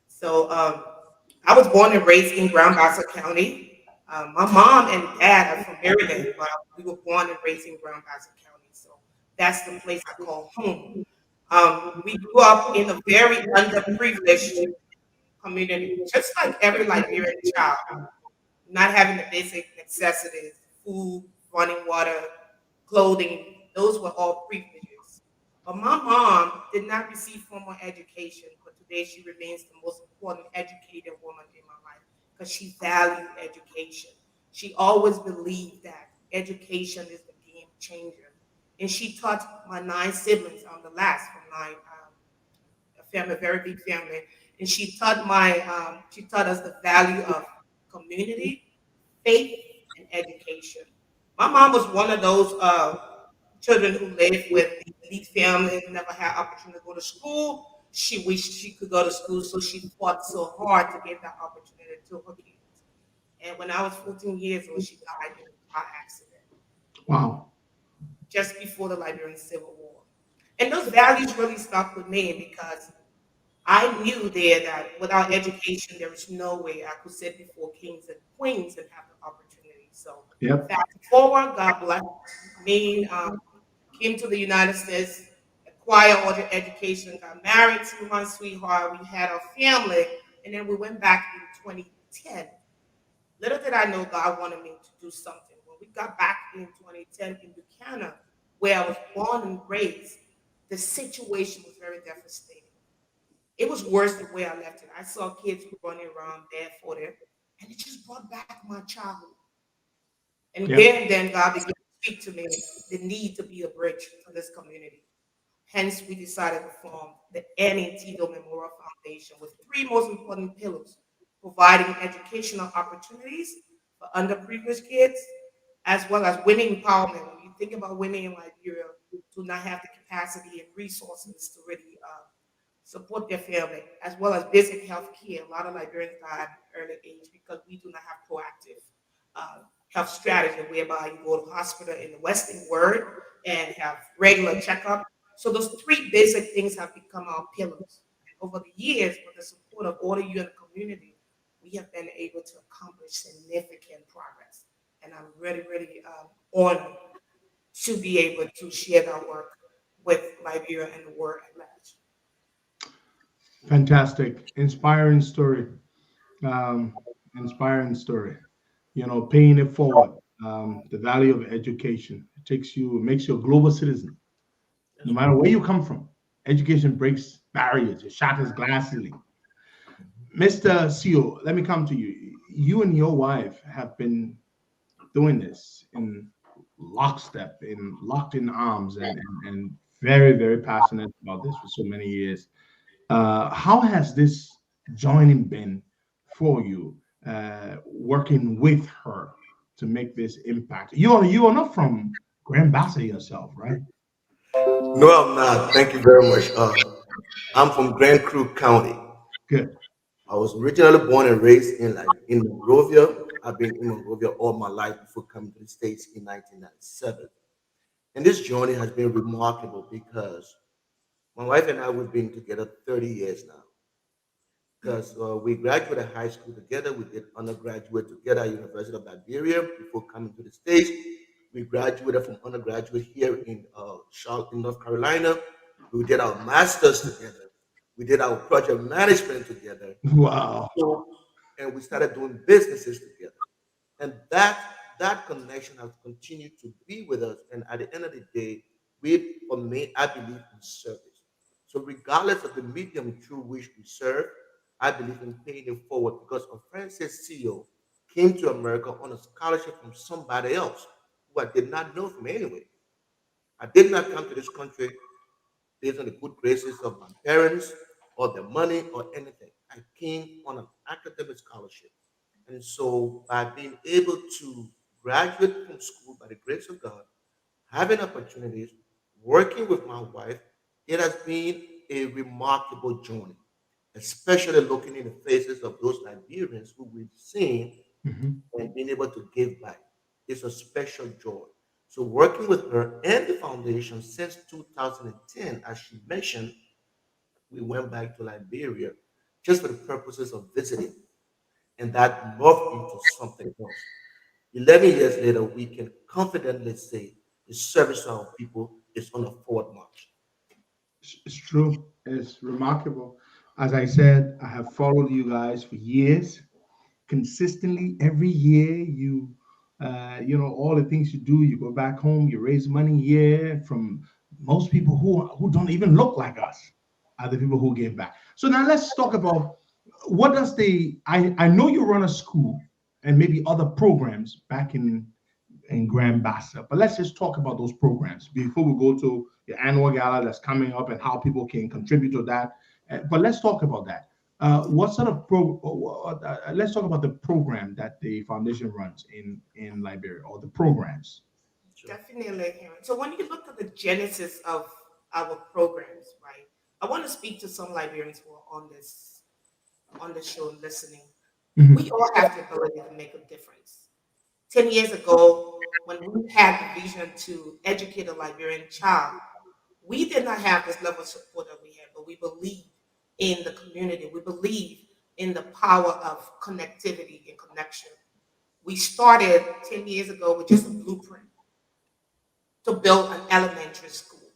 So I was born and raised in Grand Bassa County. My mom and dad are from Maryland, but we were born and raised in Grand Bassa County. So that's the place I call home. We grew up in a very underprivileged community, just like every Liberian child, not having the basic necessities, food, running water, clothing. Those were all privileges. But my mom did not receive formal education, but today she remains the most important educated woman in my life because she valued education. She always believed that education is the game changer. And she taught my 9 siblings, I'm the last from 9, a family, a very big family. And she taught us the value of community, faith, and education. My mom was one of those children who lived with the elite family, never had opportunity to go to school. She wished she could go to school, so she fought so hard to get that opportunity to her kids. And when I was 14 years old, she died in a car accident. Wow. Just before the Liberian Civil War. And those values really stuck with me because I knew there that without education, there is no way I could sit before kings and queens and have the opportunity. So fast forward, God bless me, came to the United States, acquired all the education, got married to my sweetheart, we had a family, and then we went back in 2010. Little did I know God wanted me to do something. When we got back in 2010 in Buchanan, where I was born and raised, the situation was very devastating. It was worse than where I left it. I saw kids running around barefooted, and it just brought back my childhood. And then God began to speak to me the need to be a bridge for this community. Hence, we decided to form the Annie Do Memorial Foundation with 3 most important pillars: providing educational opportunities for underprivileged kids, as well as women empowerment. When you think about women in Liberia who do not have the capacity and resources to really support their family, as well as basic health care. A lot of Liberians die at an early age because we do not have proactive health strategy whereby you go to hospital in the Western world and have regular checkup. So those three basic things have become our pillars. And over the years, with the support of all of you in the community, we have been able to accomplish significant progress. And I'm really, really honored to be able to share that work with Liberia and the world at large. Fantastic, inspiring story. Inspiring story. Paying it forward. The value of education. It makes you a global citizen. No matter where you come from, education breaks barriers. It shatters glass ceiling. Mr. CEO, let me come to you. You and your wife have been doing this in lockstep, locked in arms, and very, very passionate about this for so many years. How has this joining been for you, working with her to make this impact? You are not from Grand Bassa yourself, right? No, I'm not. Thank you very much. I'm from Grand Crew County. Good. I was originally born and raised in Monrovia. I've been in Monrovia all my life before coming to the States in 1997. And this journey has been remarkable because my wife and I, we've been together 30 years now. Because we graduated high school together, we did undergraduate together at University of Liberia before coming to the States. We graduated from undergraduate here in Charlotte, North Carolina. We did our masters together. We did our project management together. Wow. And we started doing businesses together. And that connection has continued to be with us. And at the end of the day, for me, I believe in service. So regardless of the medium through which we serve, I believe in paying it forward because a Francis CEO came to America on a scholarship from somebody else who I did not know from anywhere. I did not come to this country based on the good graces of my parents or their money or anything. I came on an academic scholarship. And so by being able to graduate from school by the grace of God, having opportunities, working with my wife, it has been a remarkable journey, especially looking in the faces of those Liberians who we've seen and being able to give back. It's a special joy. So working with her and the foundation since 2010, as she mentioned, we went back to Liberia just for the purposes of visiting. And that morphed into something else. 11 years later, we can confidently say the service to our people is on a forward march. It's true. It's remarkable. As I said, I have followed you guys for years. Consistently, every year, all the things you do, you go back home, you raise money here from most people who don't even look like us, are the people who give back. So now let's talk about what does I know you run a school and maybe other programs back in Grand Bassa, but let's just talk about those programs before we go to the annual gala that's coming up and how people can contribute to that. But let's talk about that. What sort of let's talk about the program that the foundation runs in Liberia, or the programs. Definitely, Aaron. So when you look at the genesis of our programs, right? I want to speak to some Liberians who are on the show listening. We all have the ability to make a difference. 10 years ago, when we had the vision to educate a Liberian child, we did not have this level of support that we had, but we believe in the community. We believe in the power of connectivity and connection. We started 10 years ago with just a blueprint to build an elementary school.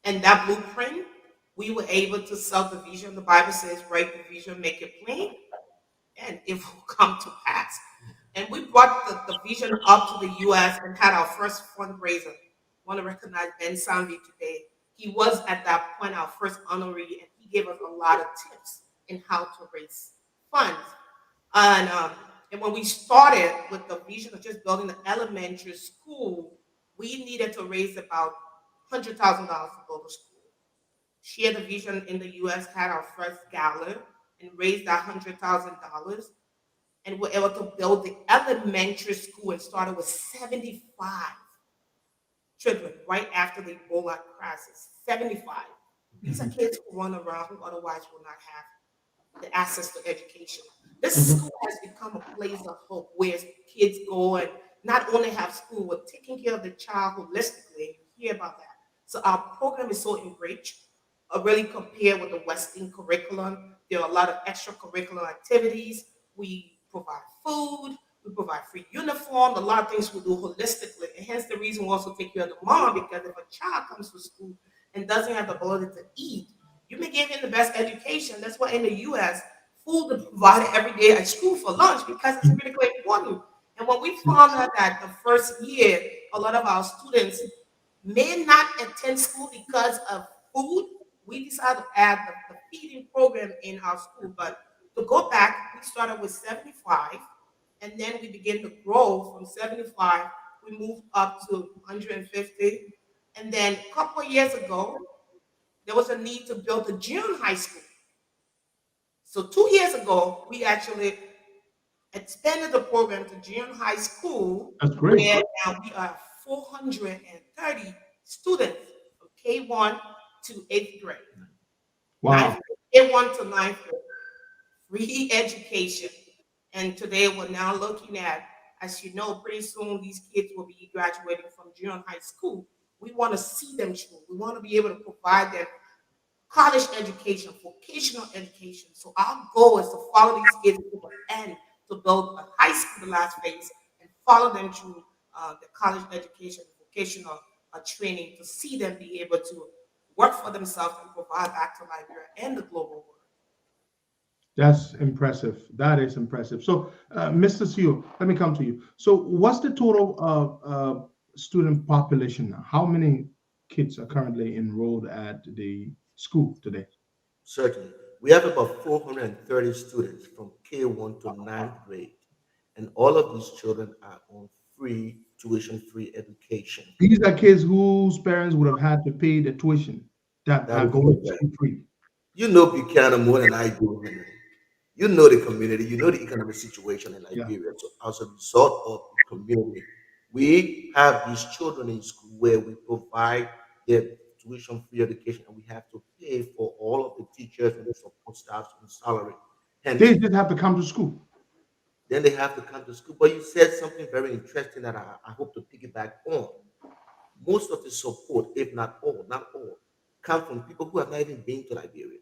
And that blueprint, we were able to sell the vision. The Bible says, write the vision, make it plain, and it will come to pass. And we brought the vision up to the U.S. and had our first fundraiser. I want to recognize Ben Sambi today. He was at that point our first honoree, and he gave us a lot of tips in how to raise funds. And when we started with the vision of just building an elementary school, we needed to raise about $100,000 to go to school. Share the vision in the U.S., had our first gala, and raised that $100,000. And we're able to build the elementary school and started with 75 children right after the Ebola crisis. 75. These are kids who run around who otherwise will not have the access to education. This school has become a place of hope where kids go and not only have school, but taking care of the child holistically. You hear about that. So our program is so enriched, really compared with the Western curriculum. There are a lot of extracurricular activities. We provide food, we provide free uniform, a lot of things we do holistically. And hence the reason we also take care of the mom, because if a child comes to school and doesn't have the ability to eat, you may give him the best education. That's why in the US, food is provided every day at school for lunch because it's critically important. And when we found out that the first year, a lot of our students may not attend school because of food, we decided to add the feeding program in our school. But to go back, we started with 75, and then we began to grow from 75. We moved up to 150. And then a couple of years ago, there was a need to build a junior high school. So 2 years ago, we actually expanded the program to junior high school. That's great. Where now we are 430 students from K1 to 8th grade. Wow. K1 to 9th grade. Free education. And today we're now looking at, as you know, pretty soon these kids will be graduating from junior high school. We want to see them through. We want to be able to provide them college education, vocational education. So our goal is to follow these kids to the end, to build a high school, the last phase, and follow them through the college education, vocational training, to see them be able to work for themselves and provide back to Liberia and the global world. That's impressive. That is impressive. So, Mr. CEO, let me come to you. So, what's the total student population now? How many kids are currently enrolled at the school today? Certainly. We have about 430 students from K1 to 9th grade, and all of these children are on free, tuition-free education. These are kids whose parents would have had to pay the tuition that are going to school free. You know Buchanan more than I do, Henry. You know the community, you know the economic situation in Liberia. So as a result of the community, we have these children in school where we provide their tuition-free education, and we have to pay for all of the teachers and the support staff and salary. And they just have to come to school. Then they have to come to school. But you said something very interesting that I hope to piggyback on. Most of the support, if not all, come from people who have not even been to Liberia.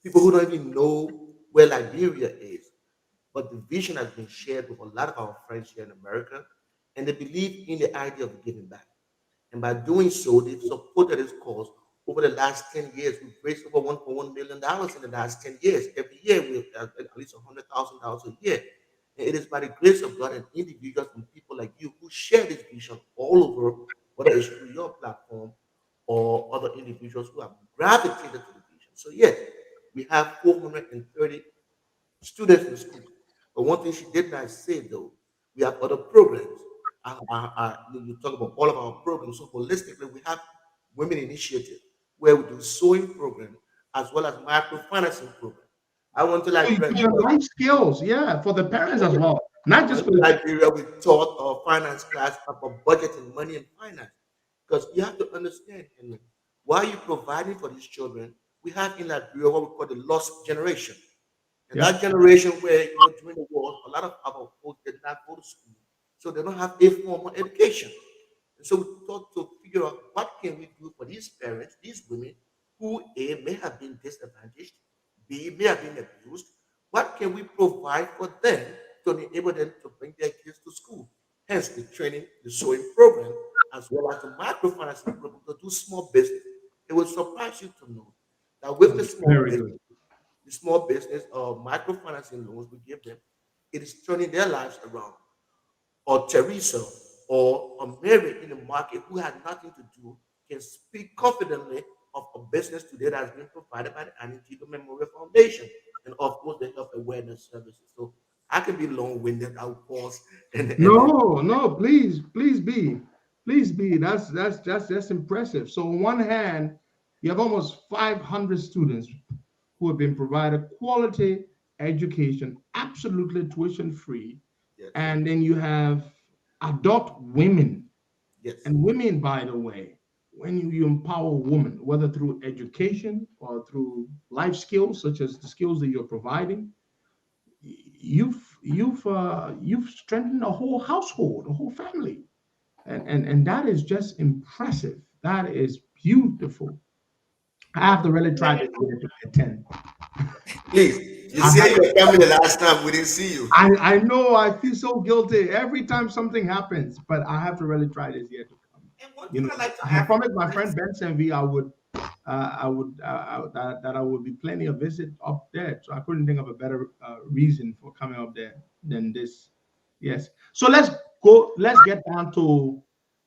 People who don't even know where Liberia is. But the vision has been shared with a lot of our friends here in America, and they believe in the idea of giving back. And by doing so, they've supported this cause. Over the last 10 years, we've raised over $1.1 million in the last 10 years. Every year, we've at least $100,000 a year. And it is by the grace of God and individuals and people like you who share this vision all over, whether it's through your platform or other individuals who have gravitated to the vision. So yes, we have 430 students in the school. But one thing she did not say, though, we have other programs. You talk about all of our programs. So holistically, we have Women Initiative, where we do sewing program as well as microfinancing program. I want to life skills, for the parents as well, not just for the Liberia. We taught our finance class about budgeting, money, and finance, because you have to understand, Henry, while you're providing for these children, we have in Liberia what we call the lost generation. And that generation where, during the war, a lot of our folks did not go to school. So they don't have a formal education. And so we thought to figure out what can we do for these parents, these women, who A, may have been disadvantaged, B, may have been abused. What can we provide for them to enable them to bring their kids to school? Hence the training, the sewing program, as well as the microfinancing program to do small business. It will surprise you to know that with the small business or microfinancing loans we give them, it is turning their lives around. Or Teresa or Mary in the market who had nothing to do can speak confidently of a business today that has been provided by the Antietam Memorial Foundation and of course the health awareness services. So I can be long-winded, I'll pause. No, please be. That's impressive. So on one hand, you have almost 500 students who have been provided quality education, absolutely tuition free. Yes. And then you have adult women. Yes. And women, by the way, when you empower women, whether through education or through life skills, such as the skills that you're providing, you've strengthened a whole household, a whole family, and that is just impressive. That is beautiful. I have to really try this year to attend. Please, you see your family last time, we didn't see you. I know, I feel so guilty every time something happens, but I have to really try this year to come. And one You thing know, I like to I add, promised my friend Benson V I would that I would be planning a visit up there. So I couldn't think of a better reason for coming up there than this. Yes. So let's go. Let's get down to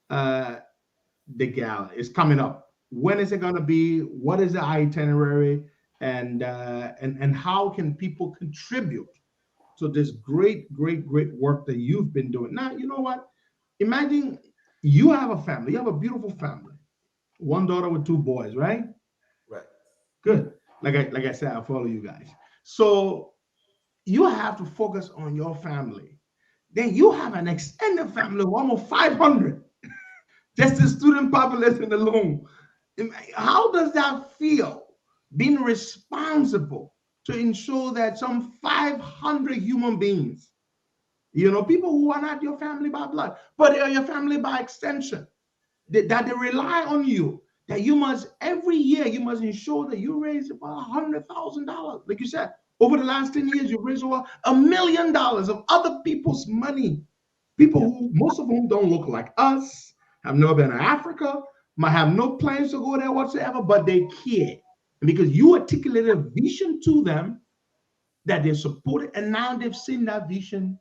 the gala. It's coming up. When is it going to be? What is the itinerary? And how can people contribute to this great work that you've been doing? Now, you know what? Imagine you have a family. You have a beautiful family. One daughter with two boys, right? Right. Good. Like I said, I follow you guys. So you have to focus on your family. Then you have an extended family of almost 500. Just the student population alone. How does that feel? Being responsible to ensure that some 500 human beings, people who are not your family by blood, but they are your family by extension, that they rely on you, that you must, every year, you must ensure that you raise about $100,000. Like you said, over the last 10 years, you've raised over $1 million of other people's money. People who, most of whom don't look like us, have never been to Africa, might have no plans to go there whatsoever, but they care. And because you articulated a vision to them that they supported, and now they've seen that vision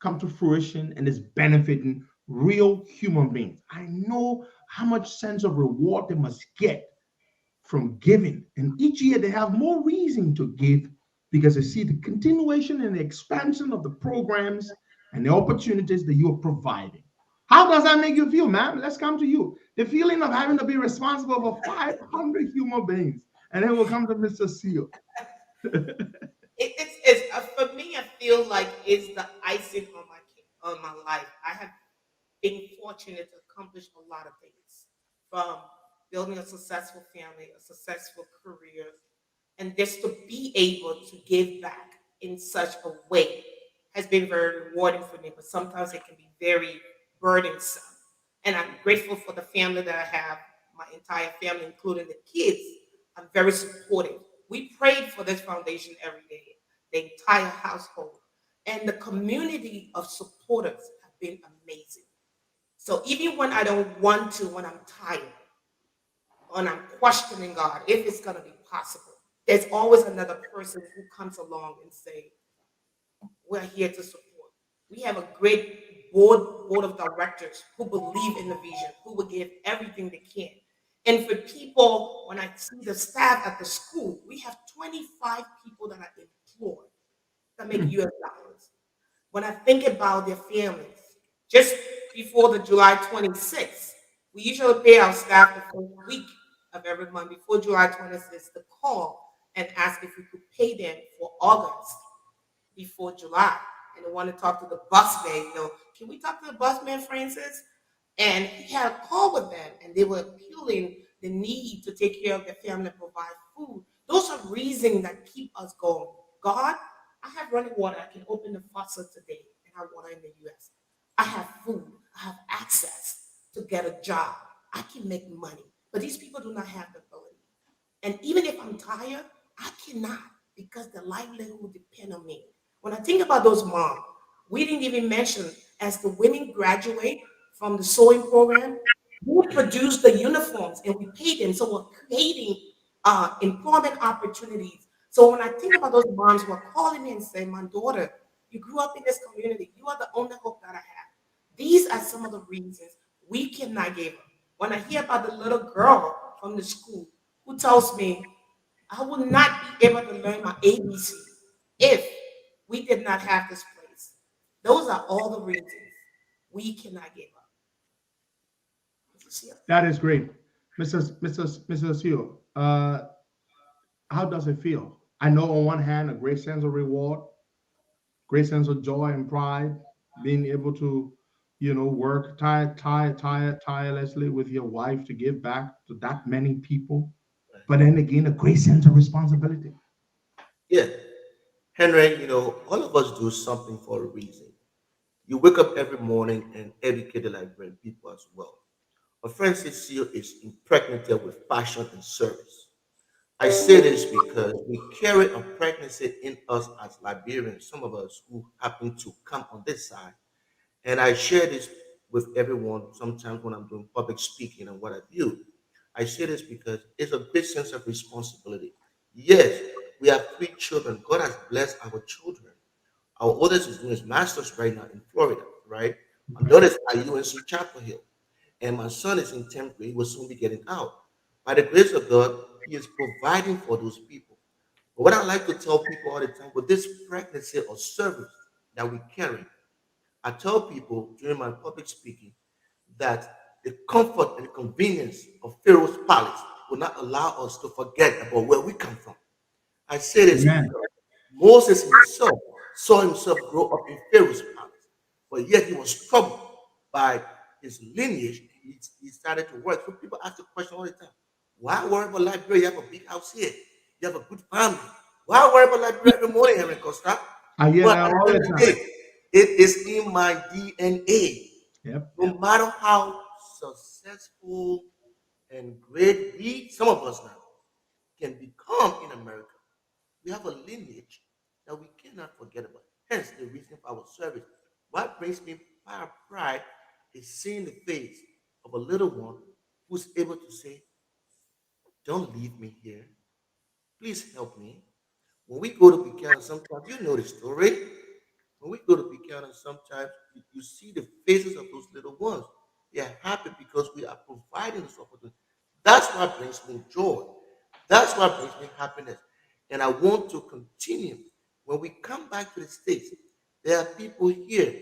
come to fruition and is benefiting real human beings. I know how much sense of reward they must get from giving. And each year they have more reason to give because they see the continuation and the expansion of the programs and the opportunities that you are providing. How does that make you feel, ma'am? Let's come to you. The feeling of having to be responsible for 500 human beings. And then we'll come to Mr. Seal. It's for me, I feel like it's the icing on my life. I have been fortunate to accomplish a lot of things, from building a successful family, a successful career, and just to be able to give back in such a way has been very rewarding for me. But sometimes it can be very burdensome. And I'm grateful for the family that I have, my entire family, including the kids. I'm very supportive. We prayed for this foundation every day, the entire household. And the community of supporters have been amazing. So even when I don't want to, when I'm tired, when I'm questioning God, if it's going to be possible, there's always another person who comes along and say, we're here to support. We have a great board of directors who believe in the vision, who will give everything they can. And for people, when I see the staff at the school, we have 25 people that are employed that make US dollars. When I think about their families, just before the July 26th, we usually pay our staff the first week of every month before July 26th to call and ask if we could pay them for August before July. And I want to talk to the busman, can we talk to the busman, Francis? And he had a call with them, and they were appealing the need to take care of their family and provide food. Those are reasons that keep us going. God, I have running water. I can open the faucet today and have water in the U.S. I have food. I have access to get a job. I can make money. But these people do not have the ability. And even if I'm tired, I cannot, because the livelihood depends on me. When I think about those moms, we didn't even mention, as the women graduate from the sewing program, we produce the uniforms and we pay them. So we're creating employment opportunities. So when I think about those moms who are calling me and saying, my daughter, you grew up in this community. You are the only hope that I have. These are some of the reasons we cannot give up. When I hear about the little girl from the school who tells me, I will not be able to learn my ABC if we did not have this place. Those are all the reasons we cannot give up. That is great. Mrs. Hill, how does it feel? I know on one hand, a great sense of reward, great sense of joy and pride, being able to work tirelessly with your wife to give back to that many people, but then again, a great sense of responsibility. Yeah, Henry, all of us do something for a reason. You wake up every morning and educate the Liberian people as well. My friend Cecile is impregnated with passion and service. I say this because we carry a pregnancy in us as Liberians, some of us who happen to come on this side. And I share this with everyone sometimes when I'm doing public speaking and what have you. I say this because it's a great sense of responsibility. Yes, we have 3 children. God has blessed our children. Our oldest is doing his master's right now in Florida, right? My daughter is at UNC Chapel Hill. And my son is in 10th grade. He will soon be getting out. By the grace of God, he is providing for those people. But what I like to tell people all the time with this pregnancy or service that we carry, I tell people during my public speaking that the comfort and the convenience of Pharaoh's palace will not allow us to forget about where we come from. I say this Amen. because Moses himself saw himself grow up in Pharaoh's palace, but yet he was troubled by his lineage. He started to work. So people ask the question all the time, why worry about Liberia? You have a big house here. You have a good family. Why worry about Liberia every morning, Henry Costa? I hear But that at all the the end of the time. day, it is in my DNA. Yep. No matter how successful and great we, some of us now, can become in America, we have a lineage that we cannot forget about. Hence the reason for our service. What brings me pride is seeing the face of a little one who's able to say, don't leave me here. Please help me. When we go to Buchanan, sometimes you know the story. When we go to Buchanan, sometimes you see the faces of those little ones. They are happy because we are providing this opportunity. That's what brings me joy. That's what brings me happiness. And I want to continue. When we come back to the States, there are people here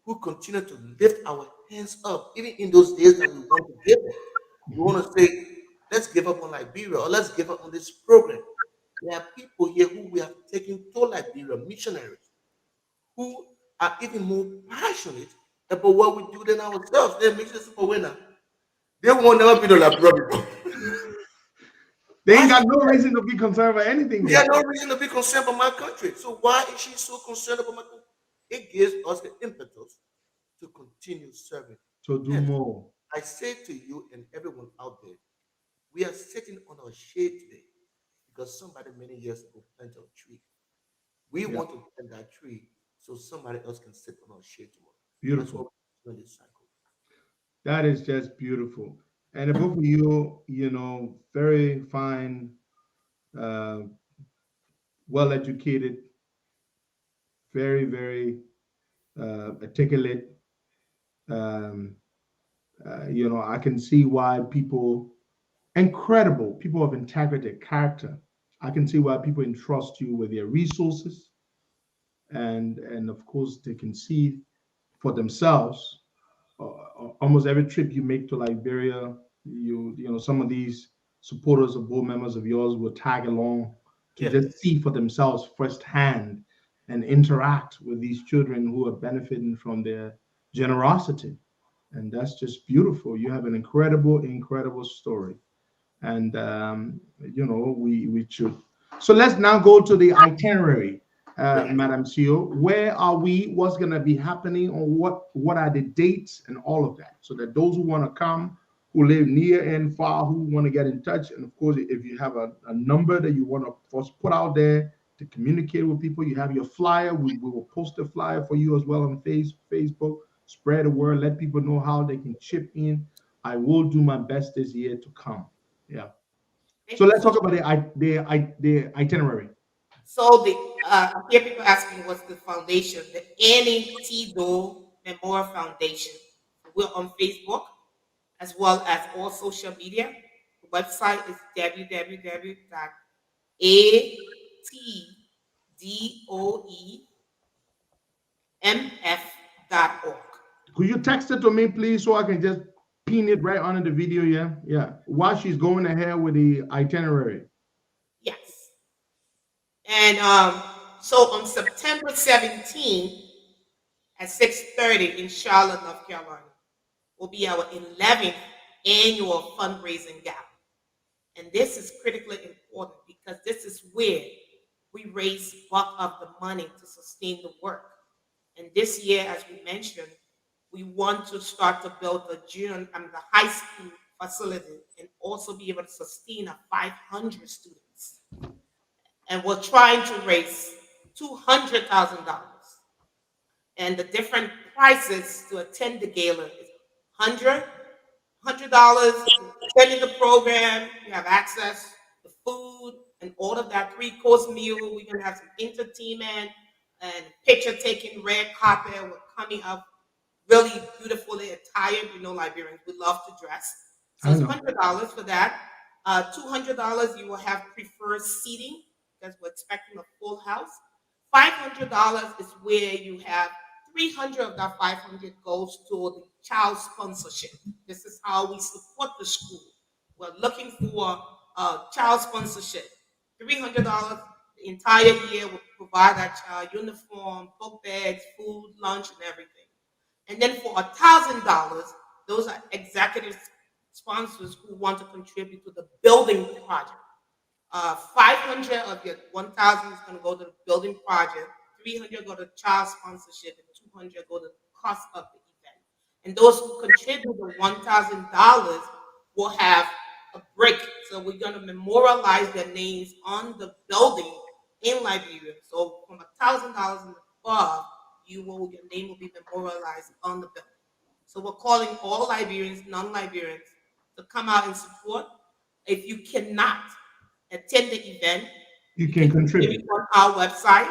who continue to lift our hands up, even in those days that we want to give up. We want to say, let's give up on Liberia or let's give up on this program. There are people here who we have taken to Liberia, missionaries, who are even more passionate about what we do than ourselves. They're mission super winner. They won't never be the Liberia before. They ain't got no reason to be concerned about anything. We got no reason to be concerned about my country. So why is she so concerned about my country? It gives us the impetus to continue serving. So do Hence, more. I say to you and everyone out there, we are sitting on our shade today because somebody many years ago planted a tree. We want to plant that tree so somebody else can sit on our shade tomorrow. That's Beautiful. what we're doing this cycle. That is just beautiful. And the both of you, very fine, uh, well educated, very, very articulate. Um, I can see why incredible people of integrity, character. I can see why people entrust you with their resources, and of course they can see for themselves. Almost every trip you make to Liberia, some of these supporters or board members of yours will tag along to just see for themselves firsthand and interact with these children who are benefiting from their generosity. And that's just beautiful. You have an incredible, incredible story. And we should. So let's now go to the itinerary, Madam CEO. Where are we? What's going to be happening? Or what are the dates and all of that? So that those who want to come, who live near and far, who want to get in touch, and of course, if you have a number that you want to first put out there to communicate with people, you have your flyer. We will post a flyer for you as well on Facebook. Spread the word. Let people know how they can chip in. I will do my best this year to come. Yeah. So let's talk about the itinerary. So I hear people asking what's the foundation, the Annie Tido Memorial Foundation. We're on Facebook as well as all social media. The website is www.atdoemf.org. Could you text it to me, please, so I can just pin it right under the video? Yeah. While she's going ahead with the itinerary. Yes. And so on September 17th, at 6:30 in Charlotte, North Carolina, will be our 11th annual fundraising gala. And this is critically important because this is where we raise bulk of the money to sustain the work. And this year, as we mentioned, we want to start to build the the high school facility and also be able to sustain 500 students. And we're trying to raise $200,000. And the different prices to attend the gala is $100 attending the program. You have access to food and all of that 3-course meal. We're gonna have some entertainment and picture taking, red carpet. We're coming up really beautifully attired. You know, Liberians, we love to dress. So it's $100 for that. $200 you will have preferred seating because we're expecting a full house. $500 is where you have 300 of that 500 goes to the child sponsorship. This is how we support the school. We're looking for child sponsorship. $300 the entire year will provide that child uniform, book bags, food, lunch, and everything. And then for $1,000, those are executive sponsors who want to contribute to the building project. 500 of your 1,000 is going to go to the building project, 300 go to child sponsorship, and 200 go to the cost of the event. And those who contribute the $1,000 will have a brick. So we're going to memorialize their names on the building in Liberia. So from $1,000 and above, your name will be memorialized on the building. So we're calling all Liberians, non-Liberians, to come out and support. If you cannot attend the event, you can contribute on our website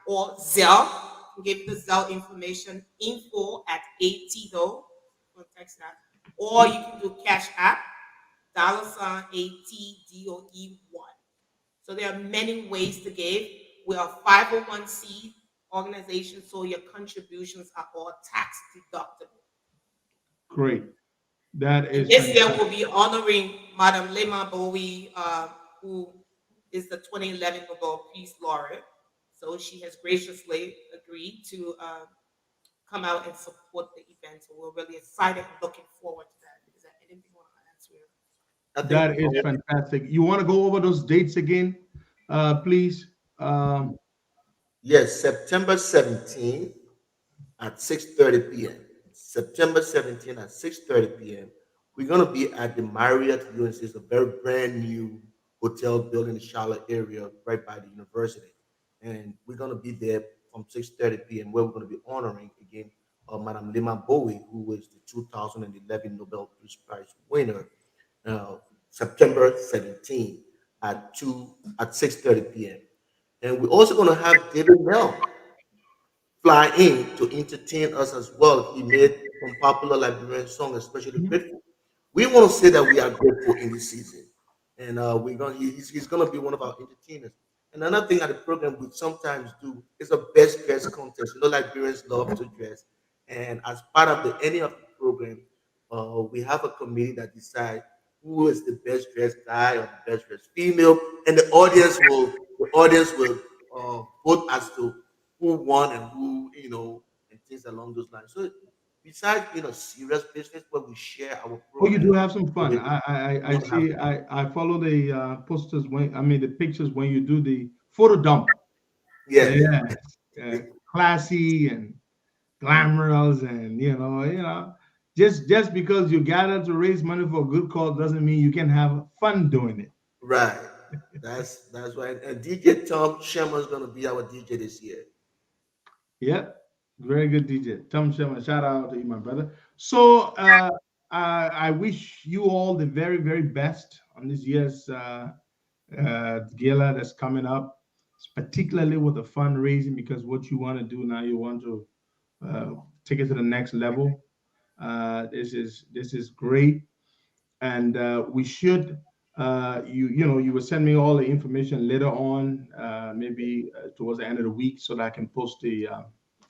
or Zelle. I'll give you the Zelle information, info@ATDO. Text that. Or you can do Cash App, $ATDOE1. So there are many ways to give. We are 501c organization, so your contributions are all tax deductible. Great. That is this year we'll be honoring Madam Lema Bowie, who is the 2011 Nobel Peace Laureate. So she has graciously agreed to come out and support the event. So we're really excited and looking forward to that. Is there anything you want to answer? That is fantastic. You want to go over those dates again, please? Yes, September 17th at 6:30 p.m. September 17th at 6:30 p.m. We're going to be at the Marriott UNC. It's a very brand new hotel building in the Charlotte area, right by the university. And we're going to be there from 6:30 p.m. where we're going to be honoring again Madame Lema Bowie, who was the 2011 Nobel Peace Prize winner. September 17th at 6:30 p.m. And we're also going to have David Mel fly in to entertain us as well. He made some popular Liberian songs, especially Grateful. We want to say that we are grateful in this season. And he's going to be one of our entertainers. And another thing at the program we sometimes do is a best dress contest. You know, Liberians love to dress. And as part of any of the program, we have a committee that decides who is the best dressed guy or the best dressed female, and the audience will vote as to who won and who, and things along those lines. So besides serious business where we share our program, oh, you do have some fun. I see. I follow the posters the pictures when you do the photo dump. Yes. Yeah. Classy and glamorous, and just because you gather to raise money for a good cause doesn't mean you can have fun doing it. Right. That's right. And DJ Tom Sherman is going to be our DJ this year. Yep. Very good DJ. Tom Sherman. Shout out to you, my brother. So I wish you all the very, very best on this year's gala that's coming up, particularly with the fundraising, because what you want to do now, you want to take it to the next level. This is great, and we should. You will send me all the information later on, maybe towards the end of the week, so that I can post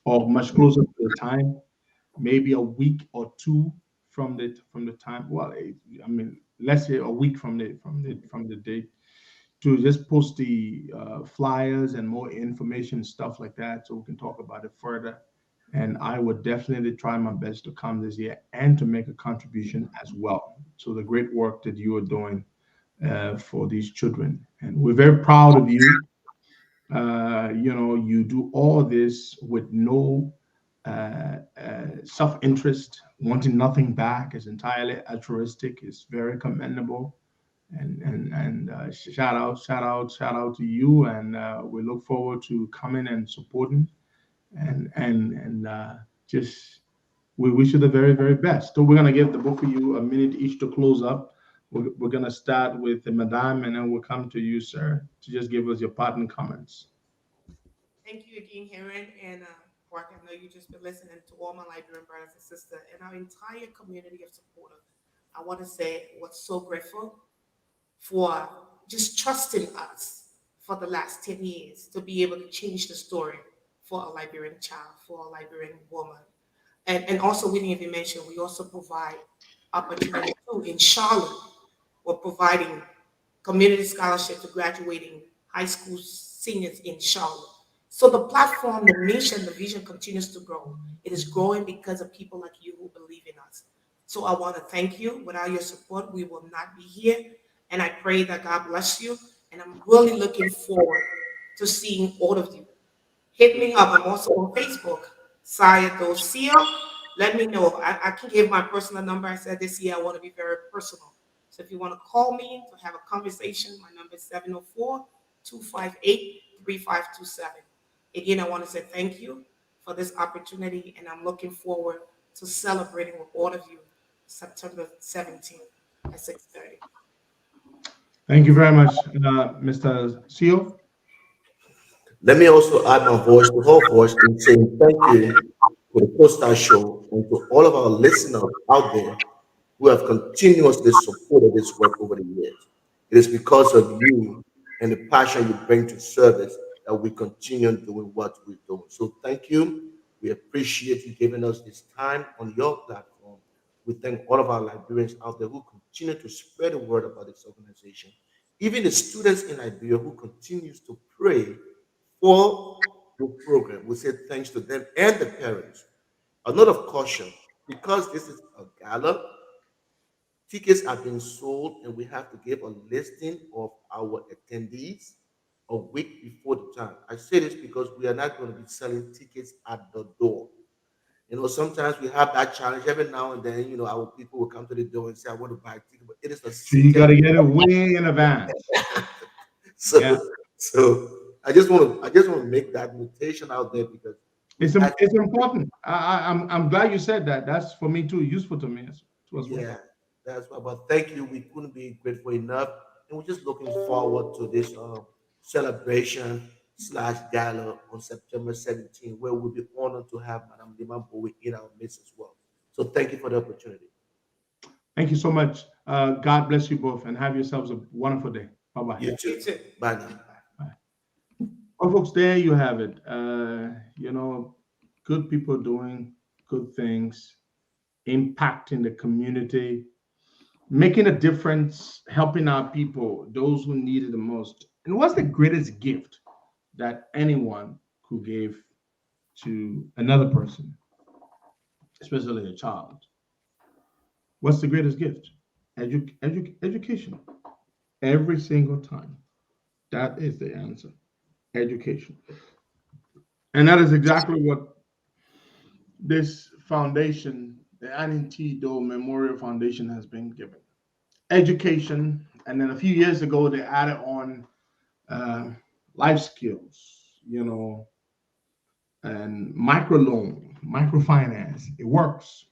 or much closer to the time, maybe a week or two from the time. Well, let's say a week from the date, to just post the flyers and more information, stuff like that, so we can talk about it further. And I would definitely try my best to come this year and to make a contribution as well to the great work that you are doing for these children. And we're very proud of you. You do all this with no self-interest, wanting nothing back. Is entirely altruistic. It's very commendable. And shout out to you. And we look forward to coming and supporting. And just we wish you the very, very best. So we're gonna give the both of you a minute each to close up. We're gonna start with the Madame, and then we'll come to you, sir, to just give us your parting comments. Thank you again, Heron and Mark. I know you just been listening to all my Liberian brothers and sisters and our entire community of supporters. I want to say what's so grateful for just trusting us for the last 10 years to be able to change the story for a Liberian child, for a Liberian woman. And also, we didn't even mention, we also provide opportunity too. In Charlotte, we're providing community scholarship to graduating high school seniors in Charlotte. So the platform, the mission, the vision continues to grow. It is growing because of people like you who believe in us. So I want to thank you. Without your support, we will not be here. And I pray that God bless you. And I'm really looking forward to seeing all of you. Hit me up. I'm also on Facebook, Saya Dosia. Let me know. I can give my personal number. I said this year I want to be very personal. So if you want to call me to have a conversation, my number is 704-258-3527. Again, I want to say thank you for this opportunity, and I'm looking forward to celebrating with all of you September 17th at 6:30. Thank you very much, Mr. Seal. Let me also add my voice to her voice in saying thank you to the Costa Show and to all of our listeners out there who have continuously supported this work over the years. It is because of you and the passion you bring to service that we continue doing what we're doing. So thank you. We appreciate you giving us this time on your platform. We thank all of our Liberians out there who continue to spread the word about this organization. Even the students in Liberia who continues to pray for the program. We say thanks to them and the parents. A note of caution, because this is a gala, tickets are being sold, and we have to give a listing of our attendees a week before the time. I say this because we are not going to be selling tickets at the door. Sometimes we have that challenge every now and then. Our people will come to the door and say, "I want to buy a ticket," but it is a So you got to get it way in advance. so, yeah. So I just want to make that notation out there because it's important. I'm glad you said that. That's for me too, useful to me as well. Yeah, that's why. But thank you. We couldn't be grateful enough, and we're just looking forward to this celebration / gala on September 17th, where we'll be honored to have Madame Limambowe in our midst as well. So thank you for the opportunity. Thank you so much. God bless you both, and have yourselves a wonderful day. Bye-bye. You too. Bye now. Bye. Well, folks, there you have it. Good people doing good things, impacting the community, making a difference, helping our people, those who need it the most. And what's the greatest gift that anyone could give to another person, especially a child? What's the greatest gift? Education. Every single time. That is the answer. Education. And that is exactly what this foundation, the Annie T. Doe Memorial Foundation, has been given. Education. And then a few years ago, they added on life skills, and microloan, microfinance. It works.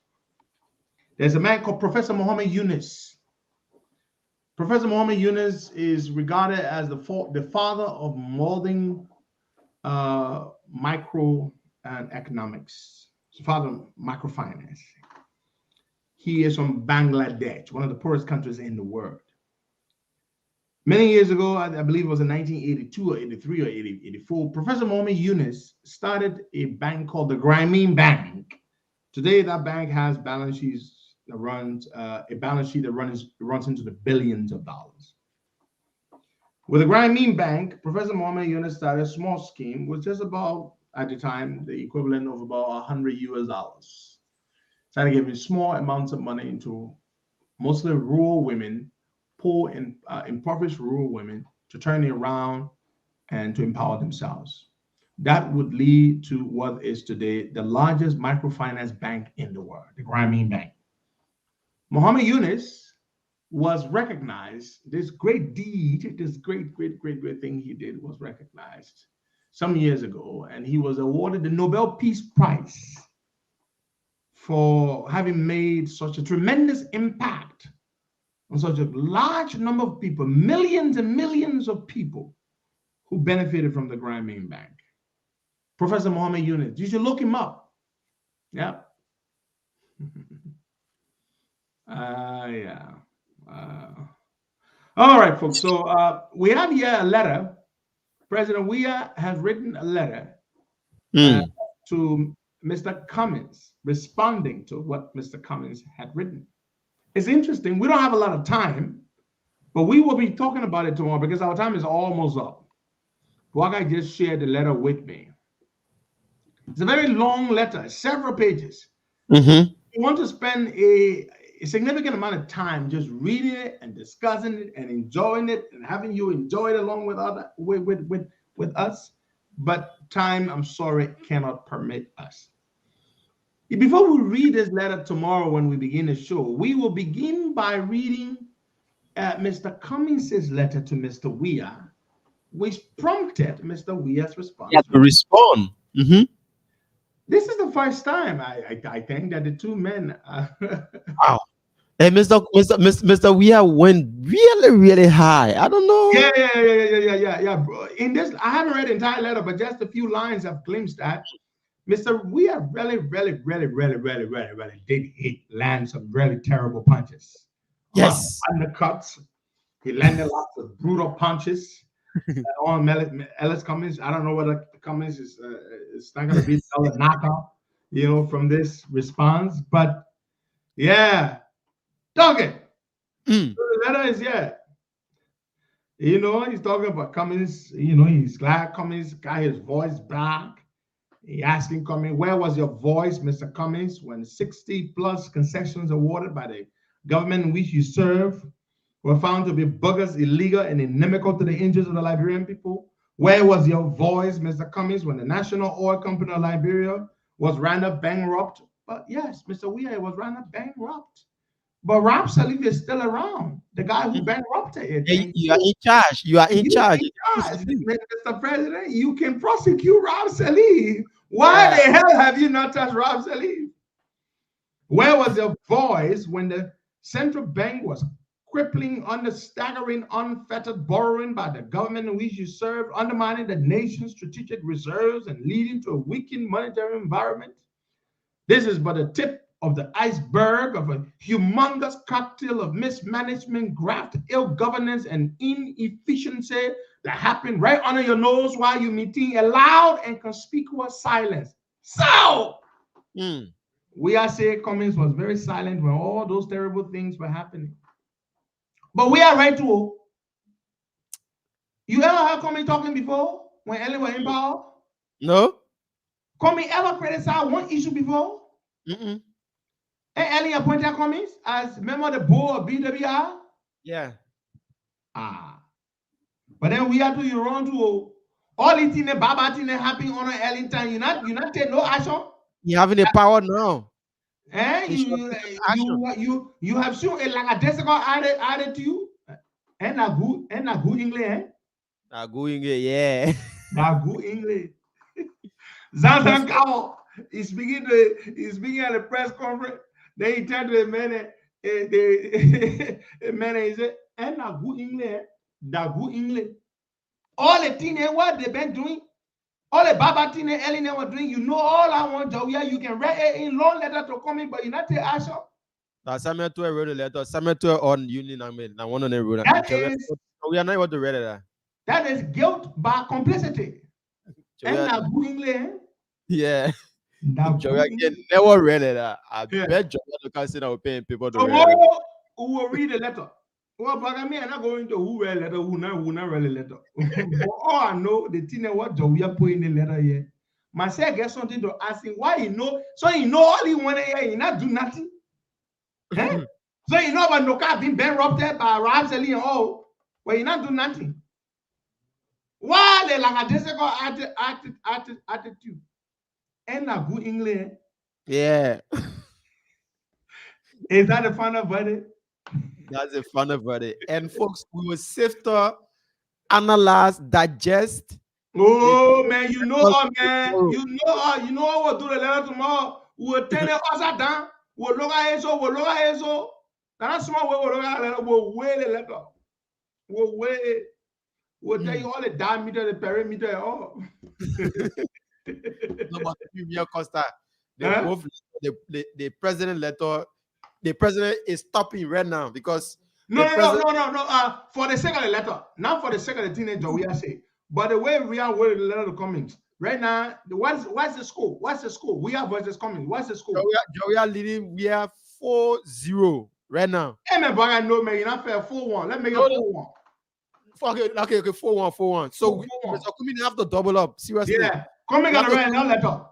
There's a man called Professor Muhammad Yunus. Professor Muhammad Yunus is regarded as the father of molding micro and economics. He's the father of microfinance. He is from Bangladesh, one of the poorest countries in the world. Many years ago, I believe it was in 1982 or 83 or 84, Professor Muhammad Yunus started a bank called the Grameen Bank. Today, that bank has balance sheets that runs into the billions of dollars. With the Grameen Bank, Professor Muhammad Yunus started a small scheme with just about at the time, the equivalent of about $100. Trying to give small amounts of money to mostly rural women, poor and impoverished rural women, to turn it around and to empower themselves. That would lead to what is today the largest microfinance bank in the world, the Grameen Bank. Muhammad Yunus was recognized. This great deed, this great thing he did was recognized some years ago, and he was awarded the Nobel Peace Prize for having made such a tremendous impact on such a large number of people, millions and millions of people who benefited from the Grameen Bank. Professor Muhammad Yunus, you should look him up. Yeah. Yeah. All right, folks. So we have here a letter. President Weah has written a letter to Mr. Cummins, responding to what Mr. Cummins had written. It's interesting. We don't have a lot of time, but we will be talking about it tomorrow because our time is almost up. Waka just shared the letter with me. It's a very long letter, several pages. We want to spend a significant amount of time just reading it and discussing it and enjoying it and having you enjoy it along with us. But time, I'm sorry, cannot permit us. Before we read this letter tomorrow when we begin the show, we will begin by reading Mr. Cummins' letter to Mr. Weah, which prompted Mr. Weah's response. Yeah, to respond. This is the first time I think that the two men. Wow. And Mr. Weah went really high. I don't know. Yeah. Bro. In this, I haven't read the entire letter, but just a few lines I've glimpsed at. Mr. Weah really did land some really terrible punches. Yes. Undercuts. He landed lots of brutal punches. On Ellis Cummins, I don't know whether Cummins is not going to be a knockout, from this response. But yeah, dog it. So the letter is he's talking about Cummins. He's glad Cummins got his voice back. He asking Cummins, where was your voice, Mr. Cummins, when 60 plus concessions awarded by the government in which you serve were found to be bogus, illegal, and inimical to the interests of the Liberian people? Where was your voice, Mr. Cummins, when the National Oil Company of Liberia was rendered bankrupt? But yes, Mr. Weah was rendered bankrupt. But Rob Salif is still around, the guy who bankrupted it. You are in charge. You are in charge. Mr. President, you can prosecute Rob Salif. Why the hell have you not touched Rob Salif? Where was your voice when the central bank was crippling under staggering unfettered borrowing by the government in which you serve, undermining the nation's strategic reserves and leading to a weakened monetary environment? This is but a tip of the iceberg of a humongous cocktail of mismanagement, graft, ill governance, and inefficiency that happened right under your nose while you maintain a loud and conspicuous silence. So, Weah said Cummins was very silent when all those terrible things were happening. But we are right to. You ever heard Cummins talking before when Ellen was in power? No. Cummins ever criticized one issue before? And Ellen appointed Cummins as member of the board of BWI? Yeah. But then we have to you run to all it in the Baba thing happen on Ellen time. You not take no action. You having the power now. You have shown a lackadaisical attitude and a good English. A good English, yeah. A good English. Zanzan Kao is speaking at a press conference. Then he turned to the man, he said, and a good English, that good English. All the things what they've been doing, all the Baba thing and Ellen were doing, all I want to you can write it in long letter to come in, but you not take action. Samuel wrote a letter. Samuel on Union and one on the road. We are not able to read it. That is guilt by complicity. And a good English. Yeah. Never read it. I bet you can't say I'm paying people to read it. Tomorrow, we will read the letter. Well, but I mean, I'm not going to who read letter, who not read the letter. All I know, the thing what we are putting in the letter here. Marcel get something to ask him. Why he know? So he know all he wanted here, he not do nothing. Eh? So you know about no car being been robbed there by Ramsey and all, but he not do nothing. Why they like a attitude? And a good English. Yeah. Is that a fun of buddy? That's a fun of buddy. And folks, we will sift to analyze, digest. Oh man, you know, man, you know what we'll do the letter tomorrow. We'll turn it upside down. We'll look at it so. That's small way we'll look at it. We'll weigh the letter. We'll weigh it. We'll tell you all the diameter, the perimeter, and all. No, but Ria Costa, the president letter. The president is stopping right now because no. For the sake of the letter, not for the sake of the teenager, we are saying. But the way we are wording the letter coming right now, what's the score? What's the score? We are versus coming. What's the score? We are leading. We are 4-0 right now. Hey man, but I know man, you're not fair. 4-1. Let's make it 4-1. Okay, 4-1. So Mr. Kumi have to double up. Seriously. Yeah, coming got to write another letter.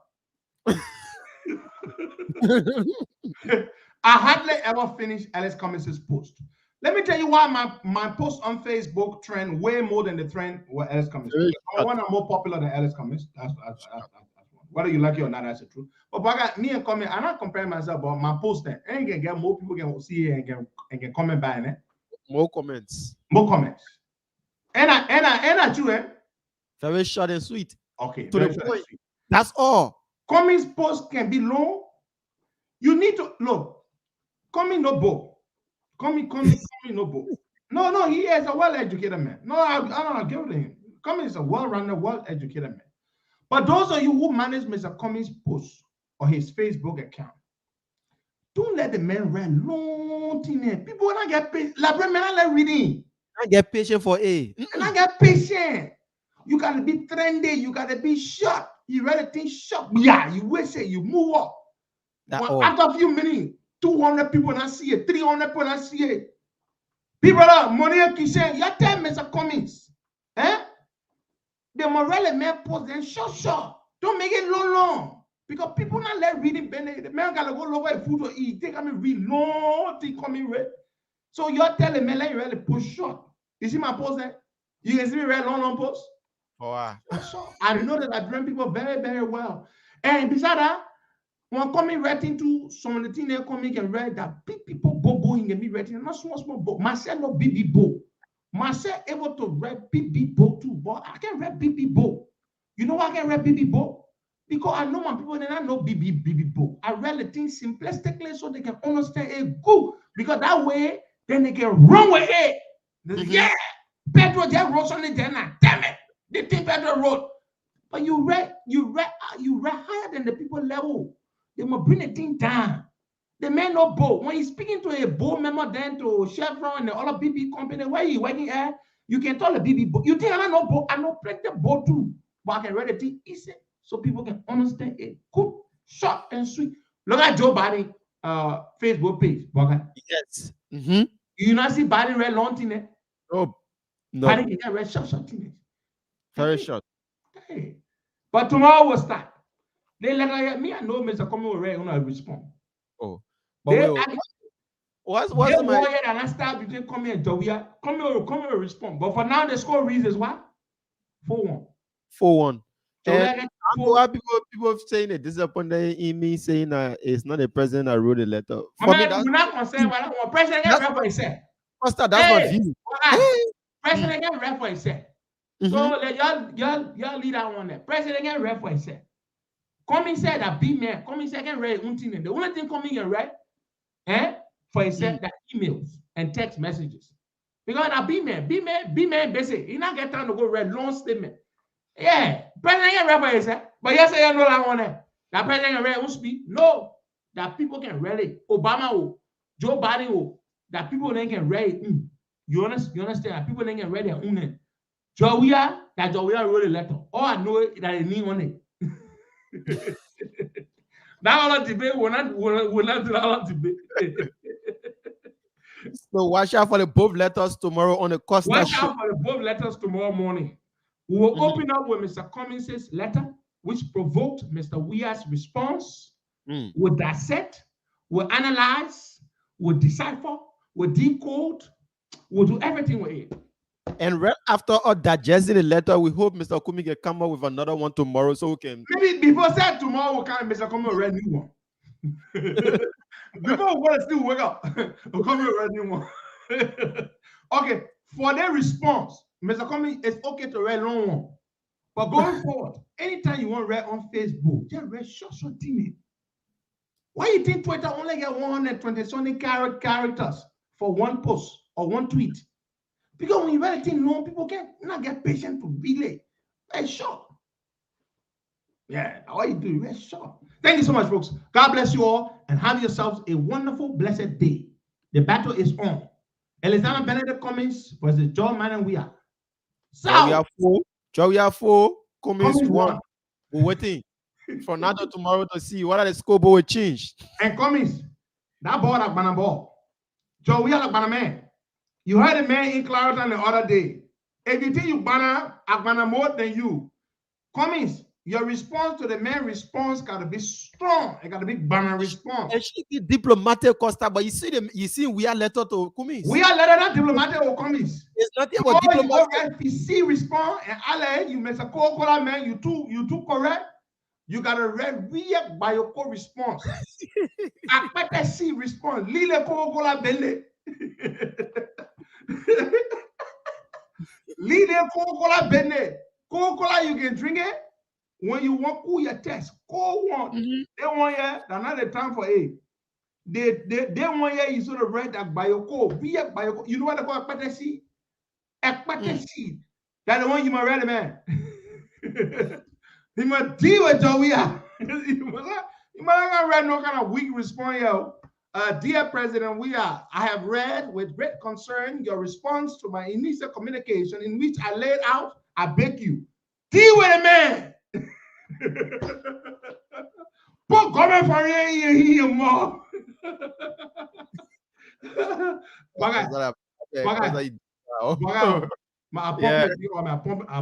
I hardly ever finish Alice Cummins' post. Let me tell you why my post on Facebook trend way more than the trend with Alice Cummins. One are more popular than Alice Cummins. That's one. Whether you like it or not, that's the truth. But me and comment, I'm not comparing myself, but my post then ain't gonna get more people can see it and can comment by it. More comments. And I too, Very short and sweet. Okay. To the point. That's all. Cummins post can be long. You need to look. Cummins no bow. Cummins no bow. No, he is a well-educated man. No, I don't give it to him. Cummins is a well-rounded, well-educated man. But those of you who manage Mr. Cummins' post or his Facebook account, don't let the man run long thing. People not get patient. Like man, I like reading. I get patient for A. And I get patient. You gotta be trendy. You gotta be sharp. You ready to think sharp? Yeah, you will say you move up. After a few minutes, 200 people not see it, 300 people not see it. People are money and kitchen. You tell Mr. Cummins, the morale man post then short. Don't make it long. Because people not let reading. The man gotta go look at food to eat. They gotta read long thing coming red. So you're telling me let you really push short. You see my post there? You can see me read long post. Oh, wow. I know that I bring people very, very well. And besides that, when coming right into some of the things they coming and read that big people bobo in me writing, not small book. Marcel no BB bo. Marcel able to read BB bo too, but I can read BB bo. You know why I can read BB bo? Because I know my people they not know BB bo. I read the things simplistically so they can understand it good. Because that way, then they can run with it. Yeah, Pedro just wrote something there now. Damn it, the thing Pedro wrote. But you read higher than the people level. They must bring the thing down. The man no bow. When he's speaking to a board member, then to Chevron and the other BB company, where he working at, you can tell the BB bow. You think I know bow? I know plenty of bow too. But I can read the thing easy so people can understand it. Good, short, and sweet. Look at Joe Biden Facebook page. Yes. You not see Biden read long thing there? No. Biden can read short thing. Very short. Hey. But tomorrow will start. They let me. I know Mr. Cummins will read. Gonna respond. Oh, but what's my warrior and I start between Cummins and Jovia. Cummins will respond. But for now, the score reads is what 4-1. 4-1. Why people saying it disappointed in me saying it's not the president that wrote the letter. We're not concerned about that. President can read for himself. Costa, that's my view. President can read for himself. So y'all lead that one there. President can read for himself. Cummins said that big man. Cummins said can read one thing. The only thing Cummins can read, for himself that emails and text messages. Because that big man, basically, he not get time to go read long statement. Yeah, president can read for himself. But yes, I know that one there. That president can read won't speak. No, that people can read it. Obama, Joe Biden, that people then can read it. You understand? That people then can read their own name. Jovia wrote a letter. All I know is that they need on it. Now all debate will not do all debate. So watch out for the both letters tomorrow on the Costa Show. Watch out for the both letters tomorrow morning. We will open up with Mr. Cummins' letter. which provoked Mr. Ria's response. We'll dissect, we'll analyze, we'll decipher, we'll decode, we'll do everything with it. And right after all digesting the letter, we hope Mr. Kumi can come up with another one tomorrow so we can. Maybe before that tomorrow, we'll come Mr. Kumi read new one. Before we want to still wake up, we'll come with a new one. Okay, for their response, Mr. Kumi, it's okay to read long one. But going forward, anytime you want to read on Facebook, just read short thing. Why you think Twitter only get 120 characters for one post or one tweet? Because when you write a thing long, people not get patient to relay. Very short. Yeah, all you do, very short. Thank you so much, folks. God bless you all and have yourselves a wonderful, blessed day. The battle is on. Elizabeth Benedict Cummings versus John Manon we are. We are four. Cummings one. We're waiting for Nato tomorrow to see what are the scoreboard will change. And Cummings, that ball like banana ball. Joe, we are like banana man. You heard a man in Clarendon the other day. If you think you banana more than you, Cummings, your response to the man response gotta be strong. It gotta be banana response. And she be diplomatic, Costa, but you see we are letter to Cummings. We are letter not diplomatic or Cummings. It's not about diplomatic. FPC respond and Ale, you Mr. Coca-Cola man, you too correct. You gotta react by your response. Akpete C response. Lile Coca-Cola bele. Lile Coca-Cola bele. Coca-Cola you can drink it. When you want cool your test, cold one. They want you, that's not the time for it. They want you sort of read that by your code. You know what they call a seed? A seed. That's the one you might read, man. You might deal with Joey. You might not read no kind of weak response, yo. Dear President, I have read with great concern your response to my initial communication in which I laid out, I beg you, deal with a man. Put government for here more. I'm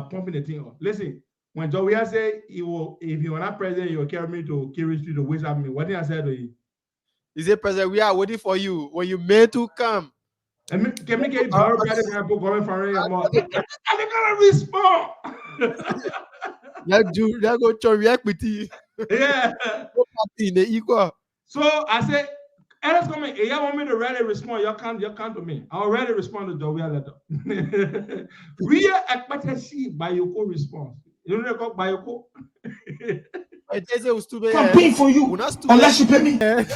pumping the thing up. Listen, when Joey say if you are not president, you will carry me to Kiri Street to wait up me. What did I say to you? He said, President, we are waiting for you when you meant to come. Can we get government for here more? I'm gonna respond. That go to react with you. Yeah. Equal. So I said, Ernest comment, if you want me to ready respond, you can't to me. I'll ready respond to Joey letter. We are expected to see by your response. You know what by your I'm paying for you unless you pay me. Yeah,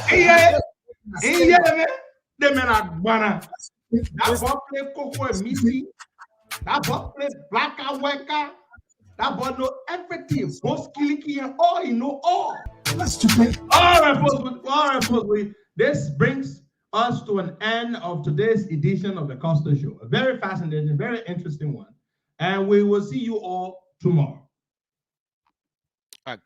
man. The men are banana. That ball play Coco and Missy. That ball play Black and Weka. That boy know everything. Both Kiliki and all, you know all. That's stupid. All right, folks. This brings us to an end of today's edition of the Costa Show. A very fascinating, very interesting one. And we will see you all tomorrow.